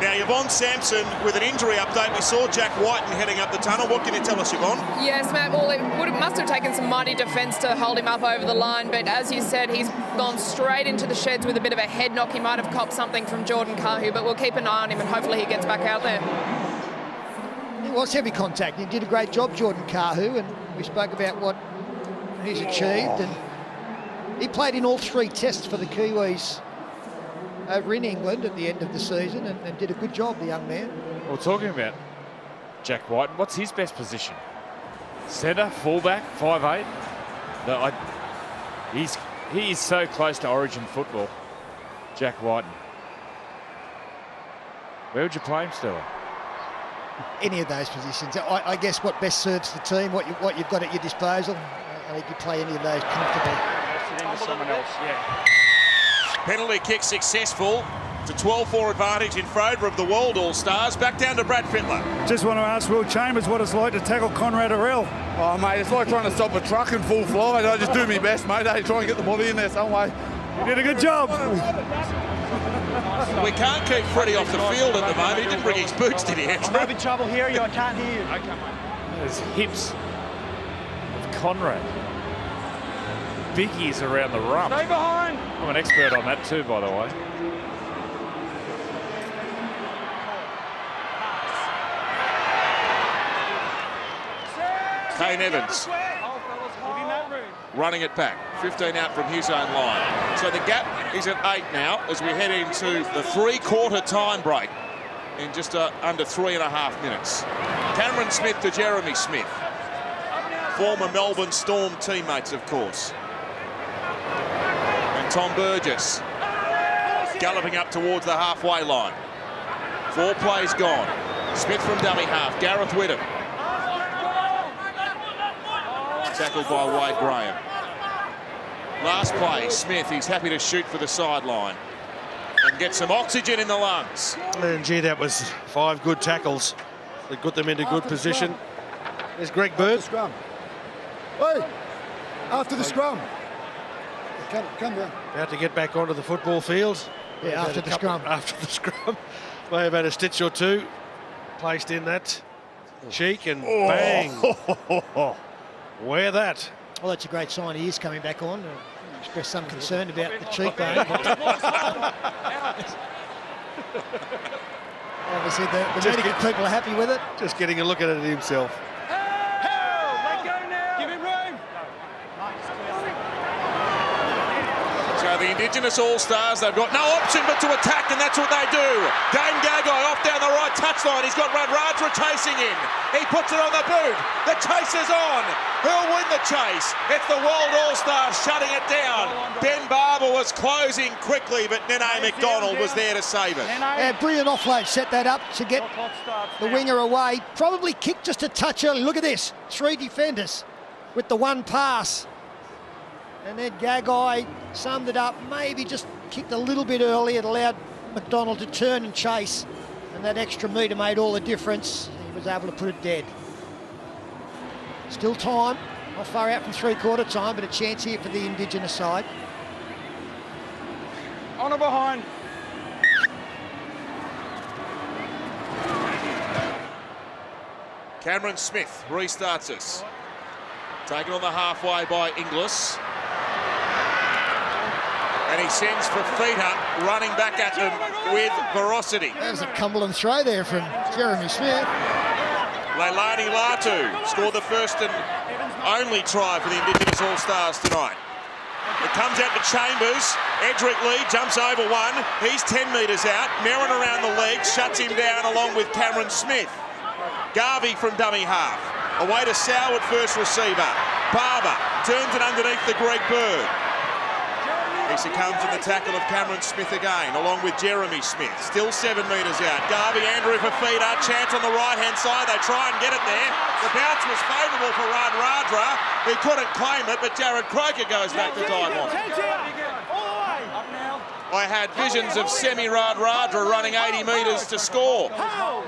Now, Yvonne Sampson with an injury update. We saw Jack Whiten heading up the tunnel. What can you tell us, Yvonne? Yes, Matt, well, it must have taken some mighty defence to hold him up over the line, but as you said, he's gone straight into the sheds with a bit of a head knock. He might have copped something from Jordan Kahu, but we'll keep an eye on him and hopefully he gets back out there. It was heavy contact. He did a great job, Jordan Kahu, and we spoke about what he's achieved. And he played in all 3 tests for the Kiwis over in England at the end of the season and did a good job, the young man. We're talking about Jack Whiten. What's his best position? Centre, fullback, 5'8". He is so close to Origin football, Jack Whiten. Where would you play him, Stella? Any of those positions. I guess what best serves the team, what you've got at your disposal. I think you play any of those comfortably. Into someone else, yeah. Penalty kick successful. It's a 12-4 advantage in favour of the World All-Stars. Back down to Brad Fittler. Just want to ask Will Chambers what it's like to tackle Conrad Hurrell. Oh, mate, it's like trying to stop a truck in full flight. I just do my best, mate. I try and get the body in there some way. You did a good job. We can't keep Freddie off the field at the moment. He didn't bring his boots, did he, Andrew? I'm having trouble hearing you. I can't hear you. Okay, mate. Those hips of Conrad. Biggies around the rump. Stay behind. I'm an expert on that too, by the way. Kane Evans running it back. 15 out from his own line. So the gap is at 8 now as we head into the three-quarter time break in just under 3.5 minutes. Cameron Smith to Jeremy Smith. Former Melbourne Storm teammates, of course. And Tom Burgess galloping up towards the halfway line. 4 plays gone. Smith from dummy half. Gareth Whittam. Tackled by Wade Graham. Last play, Smith, he's happy to shoot for the sideline and get some oxygen in the lungs. And gee, that was 5 good tackles that got them into good position. There's Greg Bird. Scrum. Hey, after the scrum. Come down. About to get back onto the football field. Yeah, after the scrum. After the scrum. May have had a stitch or two placed in that cheek and bang. Wear that. Well, that's a great sign he is coming back on. Expressed some concern about the cheekbone. Obviously, the medical people are happy with it. Just getting a look at it himself. So the Indigenous All-Stars, they've got no option but to attack, and that's what they do. Dane Gagai off down the right touchline. He's got Radradra chasing him. He puts it on the boot. The chase is on. Who'll win the chase? It's the World All-Stars shutting it down. Ben Barber was closing quickly, but Nene McDonald was there to save it. Yeah, brilliant offload. Set that up to get the winger away. Probably kicked just a touch early. Look at this. 3 defenders with the 1 pass. And then Gagai summed it up, maybe just kicked a little bit early. It allowed McDonald to turn and chase. And that extra metre made all the difference. He was able to put it dead. Still time, not far out from three-quarter time, but a chance here for the Indigenous side. On or behind. Cameron Smith restarts us. Taken on the halfway by Inglis. And he sends Fafita running back at them with ferocity. That was a Cumberland throw there from Jeremy Smith. Leilani Latu scored the first and only try for the Indigenous All-Stars tonight. It comes out to Chambers. Edric Lee jumps over one. He's 10 metres out. Merrin around the legs, shuts him down along with Cameron Smith. Garvey from dummy half. Away to Sow at first receiver. Barber turns it underneath the Greg Bird. He succumbs to the tackle of Cameron Smith again, along with Jeremy Smith. Still 7 metres out. Garvey, Andrew Fafita, chance on the right-hand side. They try and get it there. The bounce was favourable for Radradra. He couldn't claim it, but Jared Croker goes back to dive on. I had visions of Semi Radradra running 80 metres to score. Well,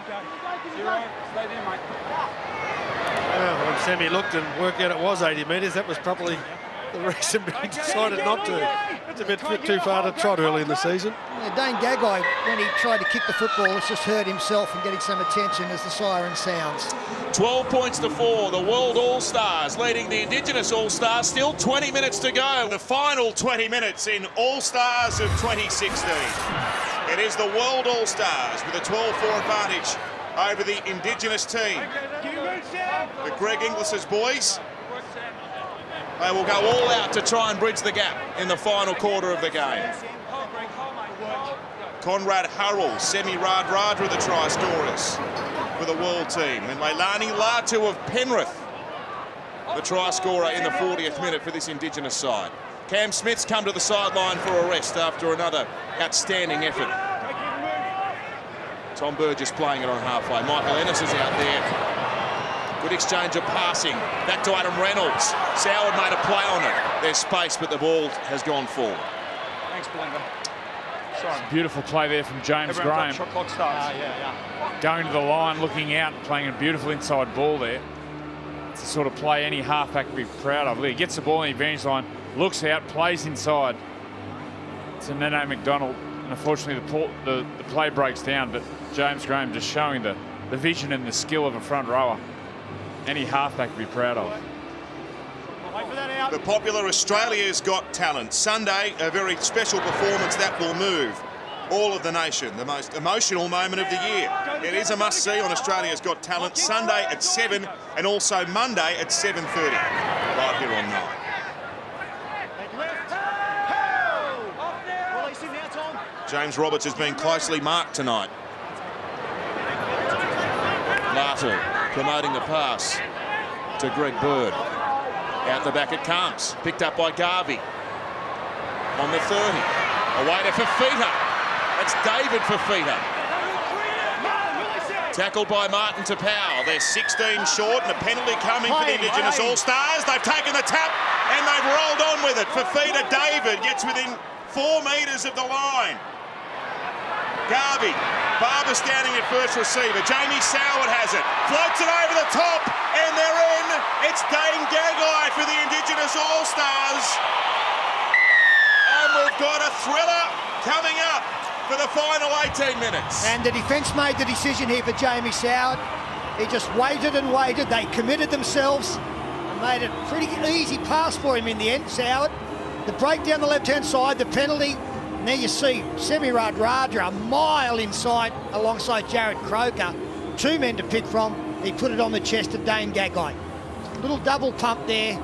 when Semi looked and worked out it was 80 metres, that was probably the reason he decided not to. It's a bit too far to trot early in the season. Yeah, Dane Gagai, when he tried to kick the football, has just hurt himself and getting some attention as the siren sounds. 12 points to 4. The World All-Stars leading the Indigenous All-Stars. Still 20 minutes to go. The final 20 minutes in All-Stars of 2016. It is the World All-Stars with a 12-4 advantage over the Indigenous team. The Greg Inglis's boys, they will go all out to try and bridge the gap in the final quarter of the game. Conrad Hurrell, Semi Radradra, the try scorers for the world team. And Leilani Latu of Penrith, the try scorer in the 40th minute for this Indigenous side. Cam Smith's come to the sideline for a rest after another outstanding effort. Tom Burgess playing it on halfway. Michael Ennis is out there. Good exchange of passing. Back to Adam Reynolds. Soward made a play on it. There's space, but the ball has gone forward. Thanks, Belinda. Beautiful play there from James Graham. Shot clock starts. Going to the line, looking out, playing a beautiful inside ball there. It's the sort of play any halfback would be proud of. He gets the ball in the advantage line, looks out, plays inside. It's a Nene McDonald. And unfortunately, the play breaks down, but James Graham just showing the vision and the skill of a front rower. Any halfback would be proud of. The popular Australia's Got Talent. Sunday, a very special performance that will move all of the nation. The most emotional moment of the year. It is a must-see on Australia's Got Talent. Sunday at 7 and also Monday at 7:30. Right here on 9. James Roberts has been closely marked tonight. Latu promoting the pass to Greg Bird. Out the back it comes. Picked up by Garvey. On the 30. Away to Fafita. That's David Fafita. Tackled by Martin Tapau. They're 16 short and a penalty coming for the Indigenous All-Stars. They've taken the tap and they've rolled on with it. Fafita David gets within 4 metres of the line. Garvey, Barber standing at first receiver. Jamie Soward has it. Floats it over the top and they're in. It's Dane Gagai for the Indigenous All-Stars. And we've got a thriller coming up for the final 18 minutes. And the defence made the decision here for Jamie Soward. He just waited and waited. They committed themselves and made it pretty easy pass for him in the end, Soward. The break down the left-hand side, the penalty. And there you see Semirad Raja a mile inside alongside Jared Croker. 2 men to pick from. He put it on the chest of Dane Gagai. Little double pump there.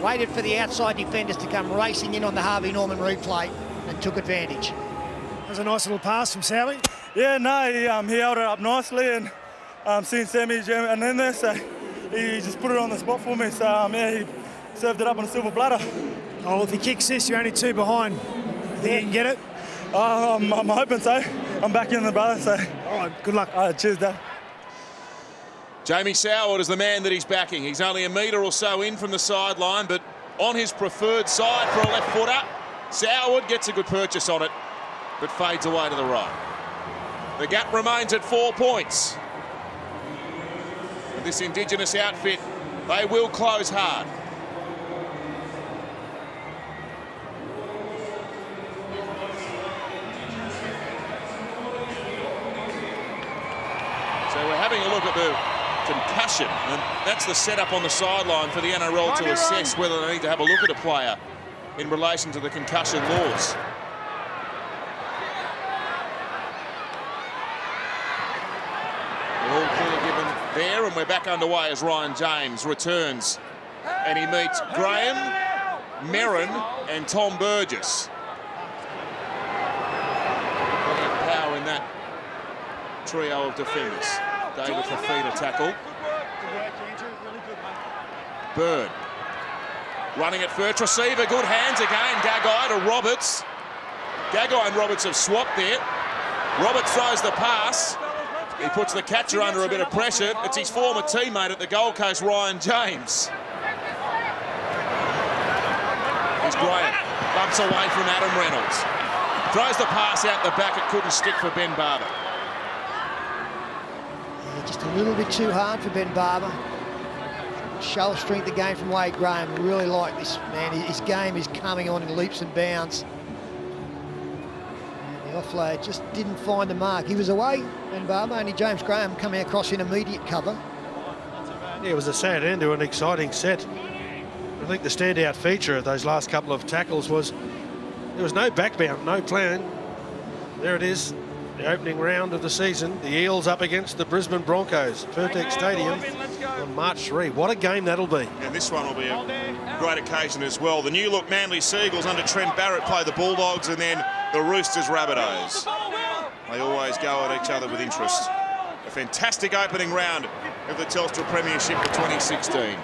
Waited for the outside defenders to come racing in on the Harvey Norman replay and took advantage. That was a nice little pass from Sally. Yeah, no, he held it up nicely and seen Sammy jam and in there, so he just put it on the spot for me. So yeah, he served it up on a silver platter. Oh, if he kicks this, you're only 2 behind. Think you can get it? I'm hoping so. I'm back in the brother, so. All right, good luck. Cheers, Dad. Jamie Soward is the man that he's backing. He's only a metre or so in from the sideline, but on his preferred side for a left footer. Soward gets a good purchase on it, but fades away to the right. The gap remains at 4 points. And this Indigenous outfit, they will close hard. So we're having a look at the concussion, and that's the setup on the sideline for the NRL to assess whether they need to have a look at a player in relation to the concussion laws. All clear given there, and we're back underway as Ryan James returns, and he meets Graham, Merrin and Tom Burgess. Plenty of power in that trio of defenders. David Fafita tackle. Bird running at first receiver, good hands again. Gagai to Roberts. Gagai and Roberts have swapped there. Roberts throws the pass. He puts the catcher under a bit of pressure. It's his former teammate at the Gold Coast, Ryan James. Here's Graham. Bumps away from Adam Reynolds. Throws the pass out the back. It couldn't stick for Ben Barber. Yeah, just a little bit too hard for Ben Barber. Show of strength again from Wade Graham. Really like this man. His game is coming on in leaps and bounds. And the offload just didn't find the mark. He was away, Ben Barber, only James Graham coming across in immediate cover. Yeah, it was a sad end to an exciting set. I think the standout feature of those last couple of tackles was there was no backbound, no plan. There it is, the opening round of the season. The Eels up against the Brisbane Broncos, Pertex Stadium on March 3. What a game that'll be. And this one will be a great occasion as well. The new look Manly Seagulls under Trent Barrett play the Bulldogs, and then the Roosters Rabbitohs. They always go at each other with interest. A fantastic opening round of the Telstra Premiership for 2016.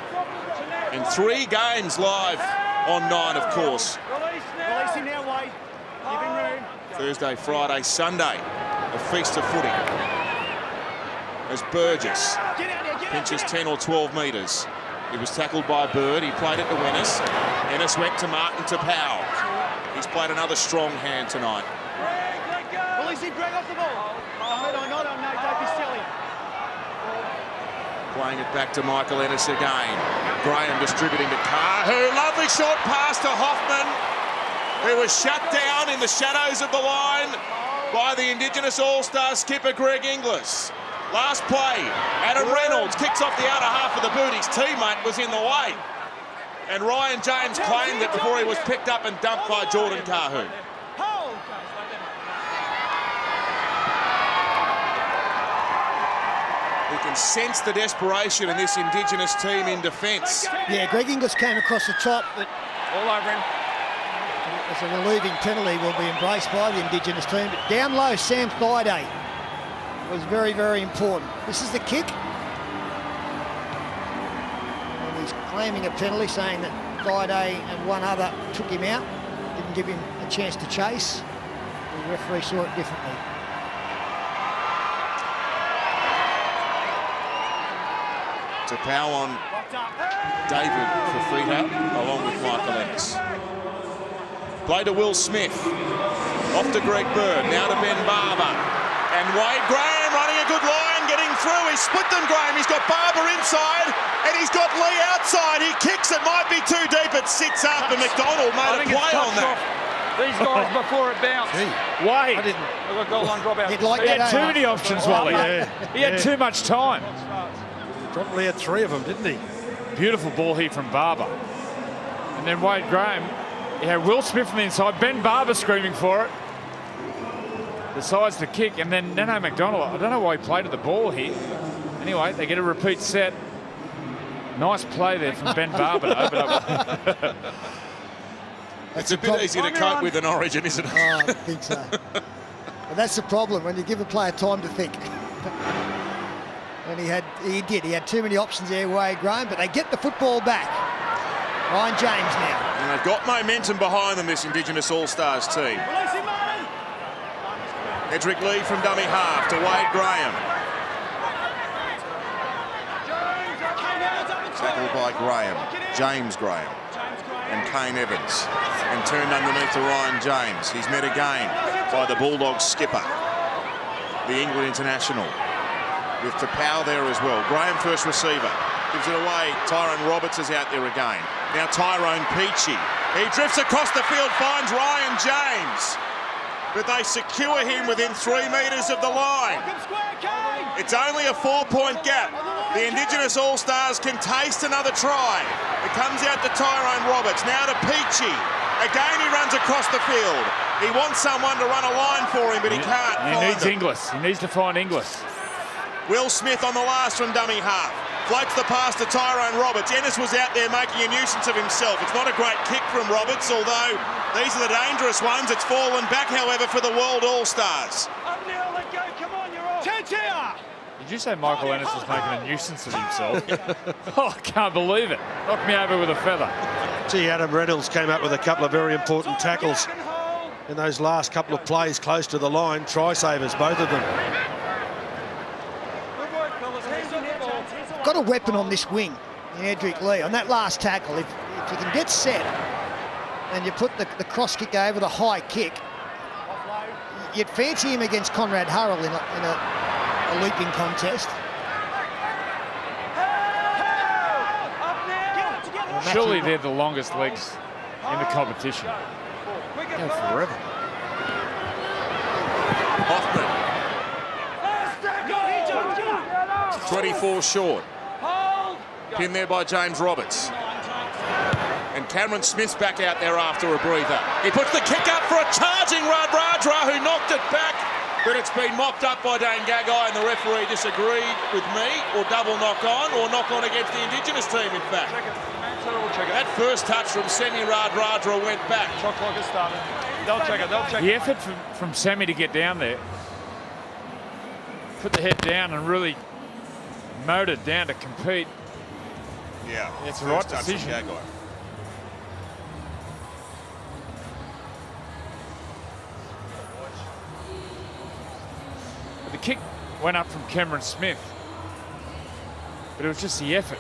And 3 games live on 9, of course. Release him now, Wade. Give him room. Thursday, Friday, Sunday, a feast of footy. As Burgess pinches 10 or 12 metres. He was tackled by Bird. He played it to Ennis. Ennis went to Martin Tapau. He's played another strong hand tonight. Release him, Greg, off the ball. No, don't be silly. Playing it back to Michael Ennis again. Graham distributing to Carhu. Lovely short pass to Hoffman, who was shut down in the shadows of the line by the Indigenous All-Star skipper Greg Inglis. Last play, Adam Reynolds kicks off the outer half of the boot. His teammate was in the way. And Ryan James claimed it before he was picked up and dumped by Jordan Carhu. You can sense the desperation in this Indigenous team in defence. Yeah, Greg Inglis came across the top, but all over him. As a relieving penalty will be embraced by the Indigenous team. But down low, Sam Thaiday was very, very important. This is the kick. And he's claiming a penalty, saying that Thaiday and one other took him out. Didn't give him a chance to chase. The referee saw it differently. To power on David Fafita along with Michael Ennis. Play to Will Smith. Off to Greg Bird. Now to Ben Barber. And Wade Graham running a good line, getting through. He's split them, Graham. He's got Barber inside and he's got Lee outside. He kicks it, might be too deep. It sits up and McDonald made a play on that. These guys before it bounced. Wade. I got goal line drop out. He had too many options, Wally. He had too much time. Probably had 3 of them, didn't he? Beautiful ball here from Barber. And then Wade Graham. He had Will Smith from the inside. Ben Barber screaming for it. Decides to kick. And then Nano McDonald. I don't know why he played at the ball here. Anyway, they get a repeat set. Nice play there from Ben Barber to open up. It's a bit easier to cope with in Origin, isn't it? Oh, I think so. But that's the problem when you give a player time to think. And he had too many options there, Wade Graham, but they get the football back. Ryan James now. And they've got momentum behind them, this Indigenous All-Stars team. Edric Lee from dummy half to Wade Graham. Tackled by Graham, James Graham, and Kane Evans. And turned underneath to Ryan James. He's met again by the Bulldogs skipper, the England international. With Tapau there as well. Graham first receiver. Gives it away. Tyrone Roberts is out there again. Now Tyrone Peachy. He drifts across the field, finds Ryan James. But they secure him within 3 metres of the line. It's only a 4-point gap. The Indigenous All-Stars can taste another try. It comes out to Tyrone Roberts. Now to Peachy. Again he runs across the field. He wants someone to run a line for him, but he can't find He needs them. Inglis. He needs to find Inglis. Will Smith on the last from dummy half. Floats the pass to Tyrone Roberts. Ennis was out there making a nuisance of himself. It's not a great kick from Roberts, although these are the dangerous ones. It's fallen back, however, for the World All-Stars. Did you say Michael Ennis was making a nuisance of himself? Oh, I can't believe it. Knocked me over with a feather. Gee, Adam Reynolds came up with a couple of very important tackles in those last couple of plays close to the line. Try savers, both of them. Got a weapon on this wing in Edric Lee. On that last tackle, if you can get set and you put the cross kick over the high kick, you'd fancy him against Conrad Hurrell in a leaping contest. Surely they're the longest legs in the competition. Go forever. Hoffman. 24 short. Pinned there by James Roberts. And Cameron Smith's back out there after a breather. He puts the kick up for a charging Radradra, who knocked it back, but it's been mopped up by Dane Gagai, and the referee disagreed with me, or double knock on against the Indigenous team, in fact. That first touch from Semi Radradra went back. They'll check it. The effort from Sammy to get down there, put the head down and really mowed it down to compete. Yeah, it's the right decision. The kick went up from Cameron Smith, but it was just the effort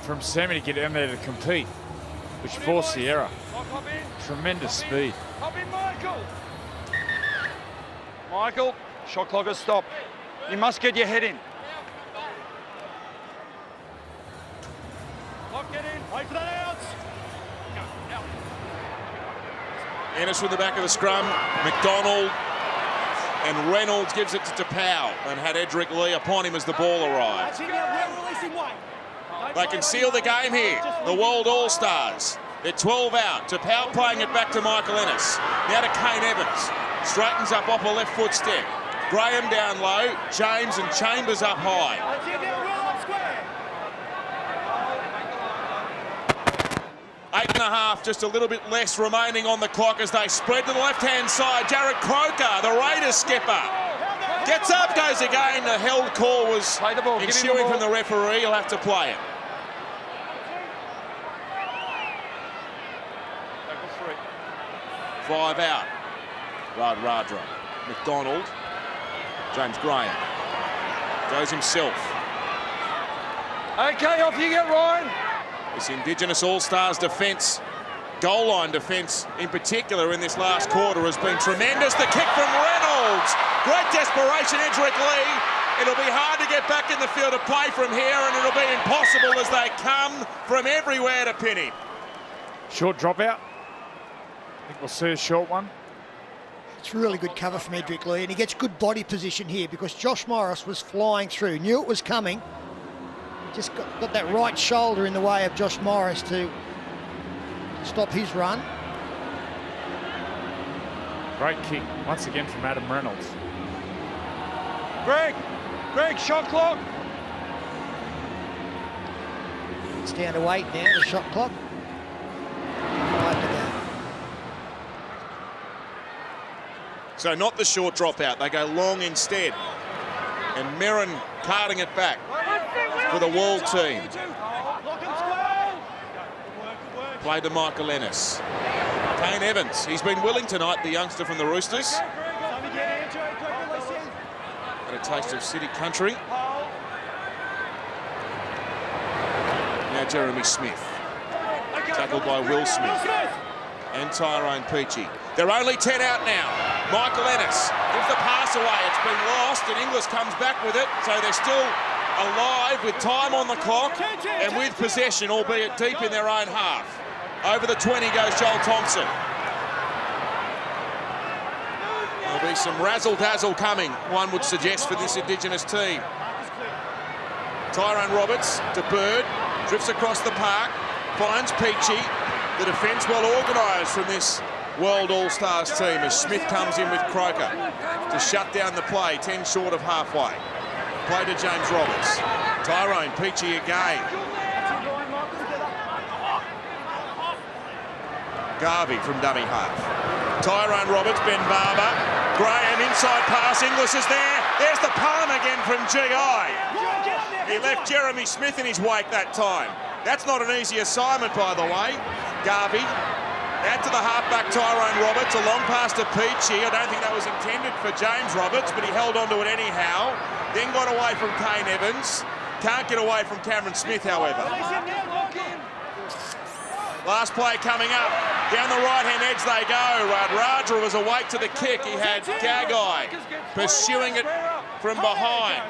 from Sammy to get down there to compete, which forced the error. Tremendous speed. Michael, shot clock has stopped. You must get your head in. Ennis from the back of the scrum. McDonald and Reynolds gives it to Tapau and had Edric Lee upon him as the ball arrived. They can seal the game here, the World All-Stars. They're 12 out. Tapau playing it back to Michael Ennis. Now to Kane Evans. Straightens up off a left foot step. Graham down low. James and Chambers up high. 8.5, just a little bit less remaining on the clock as they spread to the left-hand side. Jared Croker, the Raiders skipper, gets up, goes again. The held call was ensuing from the referee. He'll have to play it. Five out. Radradra. McDonald. James Graham. Goes himself. Okay, off you get, Ryan. This Indigenous All-Stars defence, goal line defence in particular in this last quarter has been tremendous. The kick from Reynolds. Great desperation, Edric Lee. It'll be hard to get back in the field of play from here, and it'll be impossible as they come from everywhere to pin him. Short dropout. I think we'll see a short one. It's really good cover from Edric Lee, and he gets good body position here because Josh Morris was flying through, knew it was coming. Just got that right shoulder in the way of Josh Morris to stop his run. Great kick once again from Adam Reynolds. Greg, shot clock. It's down to 8 now, the shot clock. 5 to go. So not the short dropout, they go long instead. And Merrin carting it back for the World team. Played to Michael Ennis. Kane Evans, he's been willing tonight, the youngster from the Roosters. Got a taste of city country. Now Jeremy Smith. Tackled by Will Smith. And Tyrone Peachy. They're only 10 out now. Michael Ennis gives the pass away. It's been lost and Inglis comes back with it. So they're still alive with time on the clock and with possession, albeit deep in their own half. Over the 20 goes Joel Thompson. There'll be some razzle-dazzle coming, one would suggest, for this Indigenous team. Tyrone Roberts to Bird, drifts across the park, finds Peachy. The defence well organised from this World All-Stars team as Smith comes in with Croker to shut down the play, 10 short of halfway. Play to James Roberts. Tyrone Peachy again. Garvey from dummy half. Tyrone Roberts, Ben Barber. Graham inside pass, Inglis is there. There's the palm again from GI. He left Jeremy Smith in his wake that time. That's not an easy assignment, by the way. Garvey, out to the halfback Tyrone Roberts, a long pass to Peachy. I don't think that was intended for James Roberts, but he held onto it anyhow. Then got away from Kane Evans. Can't get away from Cameron Smith, however. Last play coming up. Down the right-hand edge they go. Radradra was awake to the kick. He had Gagai pursuing it from behind.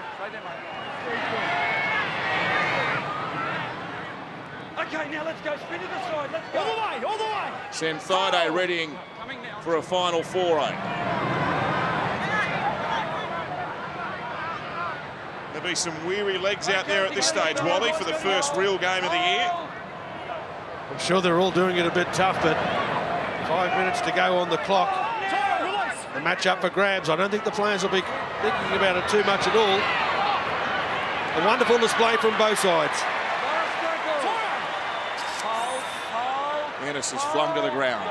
Okay, now let's go. Spin to the side. Let's go. All the way. Sam Thaiday readying for a final foray. There'll be some weary legs out there at this stage, Wally, for the first real game of the year. I'm sure they're all doing it a bit tough, but 5 minutes to go on the clock. The match up for grabs. I don't think the players will be thinking about it too much at all. A wonderful display from both sides. Ennis is flung to the ground.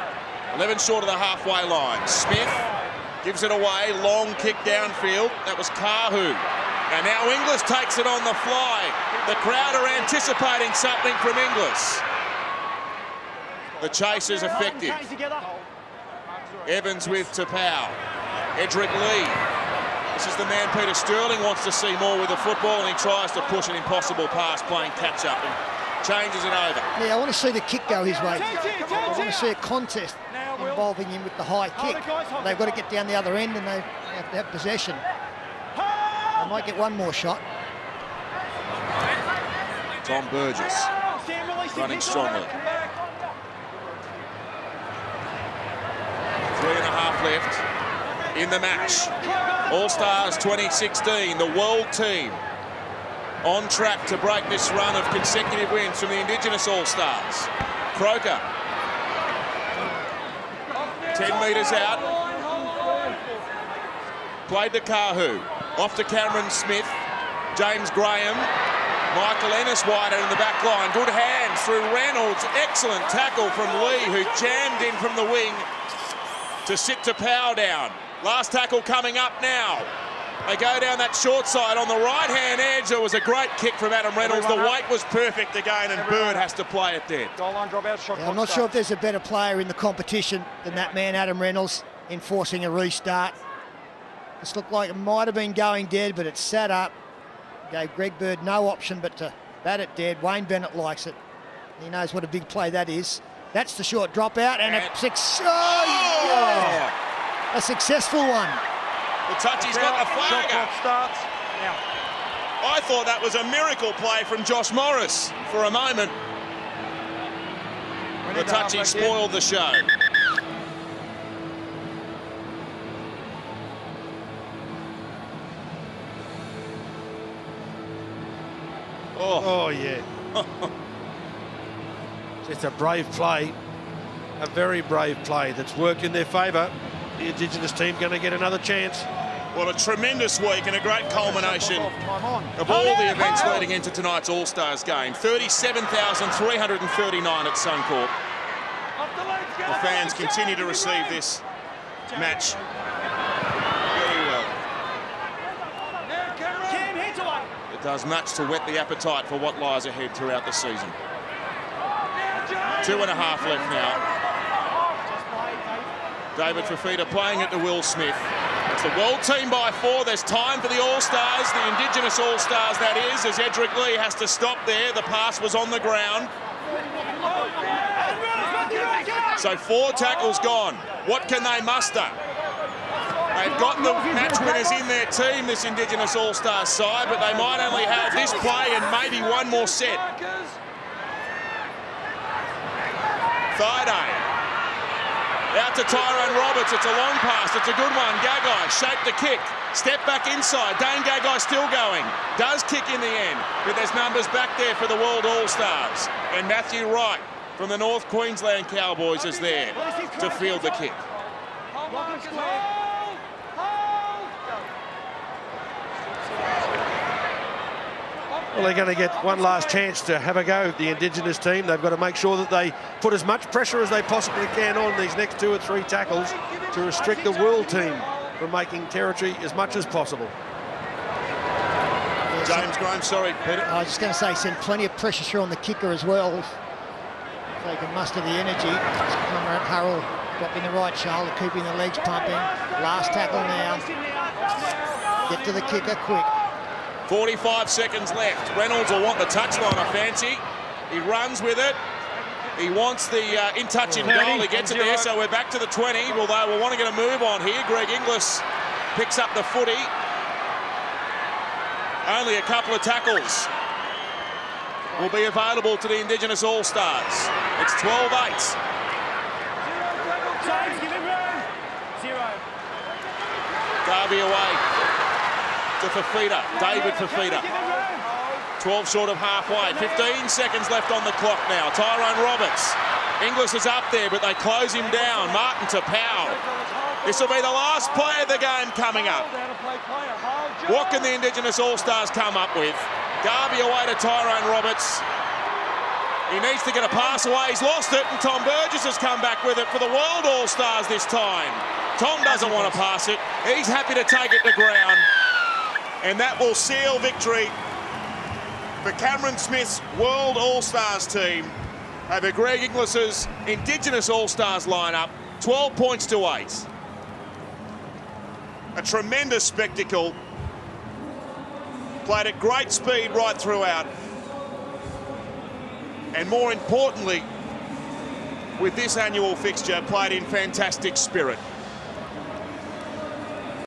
11 short of the halfway line. Smith gives it away. Long kick downfield. That was Kahu. And now Inglis takes it on the fly. The crowd are anticipating something from Inglis. The chase is effective. Evans with Tapau. Edric Lee. This is the man Peter Sterling wants to see more with the football, and he tries to push an impossible pass, playing catch-up, and changes it over. Yeah, I want to see the kick go his way. I want to see a contest involving him with the high kick. They've got to get down the other end, and they have to have possession. They might get one more shot. Tom Burgess running strongly. 3.5 left in the match. All-Stars 2016, the world team on track to break this run of consecutive wins from the Indigenous All-Stars. Croker, 10 metres out. Played to Kahu. Off to Cameron Smith. James Graham. Michael Ennis wider in the back line. Good hands through Reynolds. Excellent tackle from Lee, who jammed in from the wing to sit to power down. Last tackle coming up now. They go down that short side on the right-hand edge. There was a great kick from Adam Reynolds. The weight was perfect again, and Bird has to play it dead. Goal line drop out, shot. Yeah, I'm not sure if there's a better player in the competition than that man, Adam Reynolds, enforcing a restart. This looked like it might have been going dead, but it sat up. Gave Greg Bird no option but to bat it dead. Wayne Bennett likes it. He knows what a big play that is. That's the short drop out, and a successful one. The touchy's got the flag. Starts now. I thought that was a miracle play from Josh Morris for a moment. The touchy spoiled the show. Oh yeah. It's a brave play. A very brave play that's worked in their favour. The Indigenous team going to get another chance. Well, a tremendous week and a great culmination of all the events leading into tonight's All-Stars game. 37,339 at Suncorp. The fans continue to receive this match very well. It does much to whet the appetite for what lies ahead throughout the season. 2.5 left now. David Fafita playing it to Will Smith. It's the world team by 4. There's time for the All-Stars, the Indigenous All-Stars that is, as Edric Lee has to stop there. The pass was on the ground. So 4 tackles gone. What can they muster? They've got the match winners in their team, this Indigenous All-Stars side, but they might only have this play and maybe one more set. Thaiday. Out to Tyrone Roberts. It's a long pass. It's a good one. Gagai shaped the kick. Step back inside. Dane Gagai still going. Does kick in the end. But there's numbers back there for the World All-Stars. And Matthew Wright from the North Queensland Cowboys is there to field the kick. Well, they're going to get one last chance to have a go, the Indigenous team. They've got to make sure that they put as much pressure as they possibly can on these next 2 or 3 tackles to restrict the world team from making territory as much as possible. James Graham, sorry, Peter. I was just going to say, send plenty of pressure through on the kicker as well. If they can muster the energy. Comrade Harrell dropping the right shoulder, keeping the legs pumping. Last tackle now. Get to the kicker quick. 45 seconds left. Reynolds will want the touchline, I fancy. He runs with it. He wants the in-touch in goal. He gets it there, so we're back to the 20. Although we'll want to get a move on here. Greg Inglis picks up the footy. Only a couple of tackles will be available to the Indigenous All-Stars. It's 12-8. Darby away to Fafita, David Fafita. 12 short of halfway. 15 seconds left on the clock now. Tyrone Roberts. Inglis is up there, but they close him down. Martin to Powell. This will be the last play of the game coming up. What can the Indigenous All-Stars come up with? Darby away to Tyrone Roberts. He needs to get a pass away. He's lost it, and Tom Burgess has come back with it for the World All-Stars this time. Tom doesn't want to pass it. He's happy to take it to ground. And that will seal victory for Cameron Smith's World All-Stars team over Greg Inglis's Indigenous All-Stars lineup. 12 points to 8. A tremendous spectacle. Played at great speed right throughout. And more importantly, with this annual fixture, played in fantastic spirit.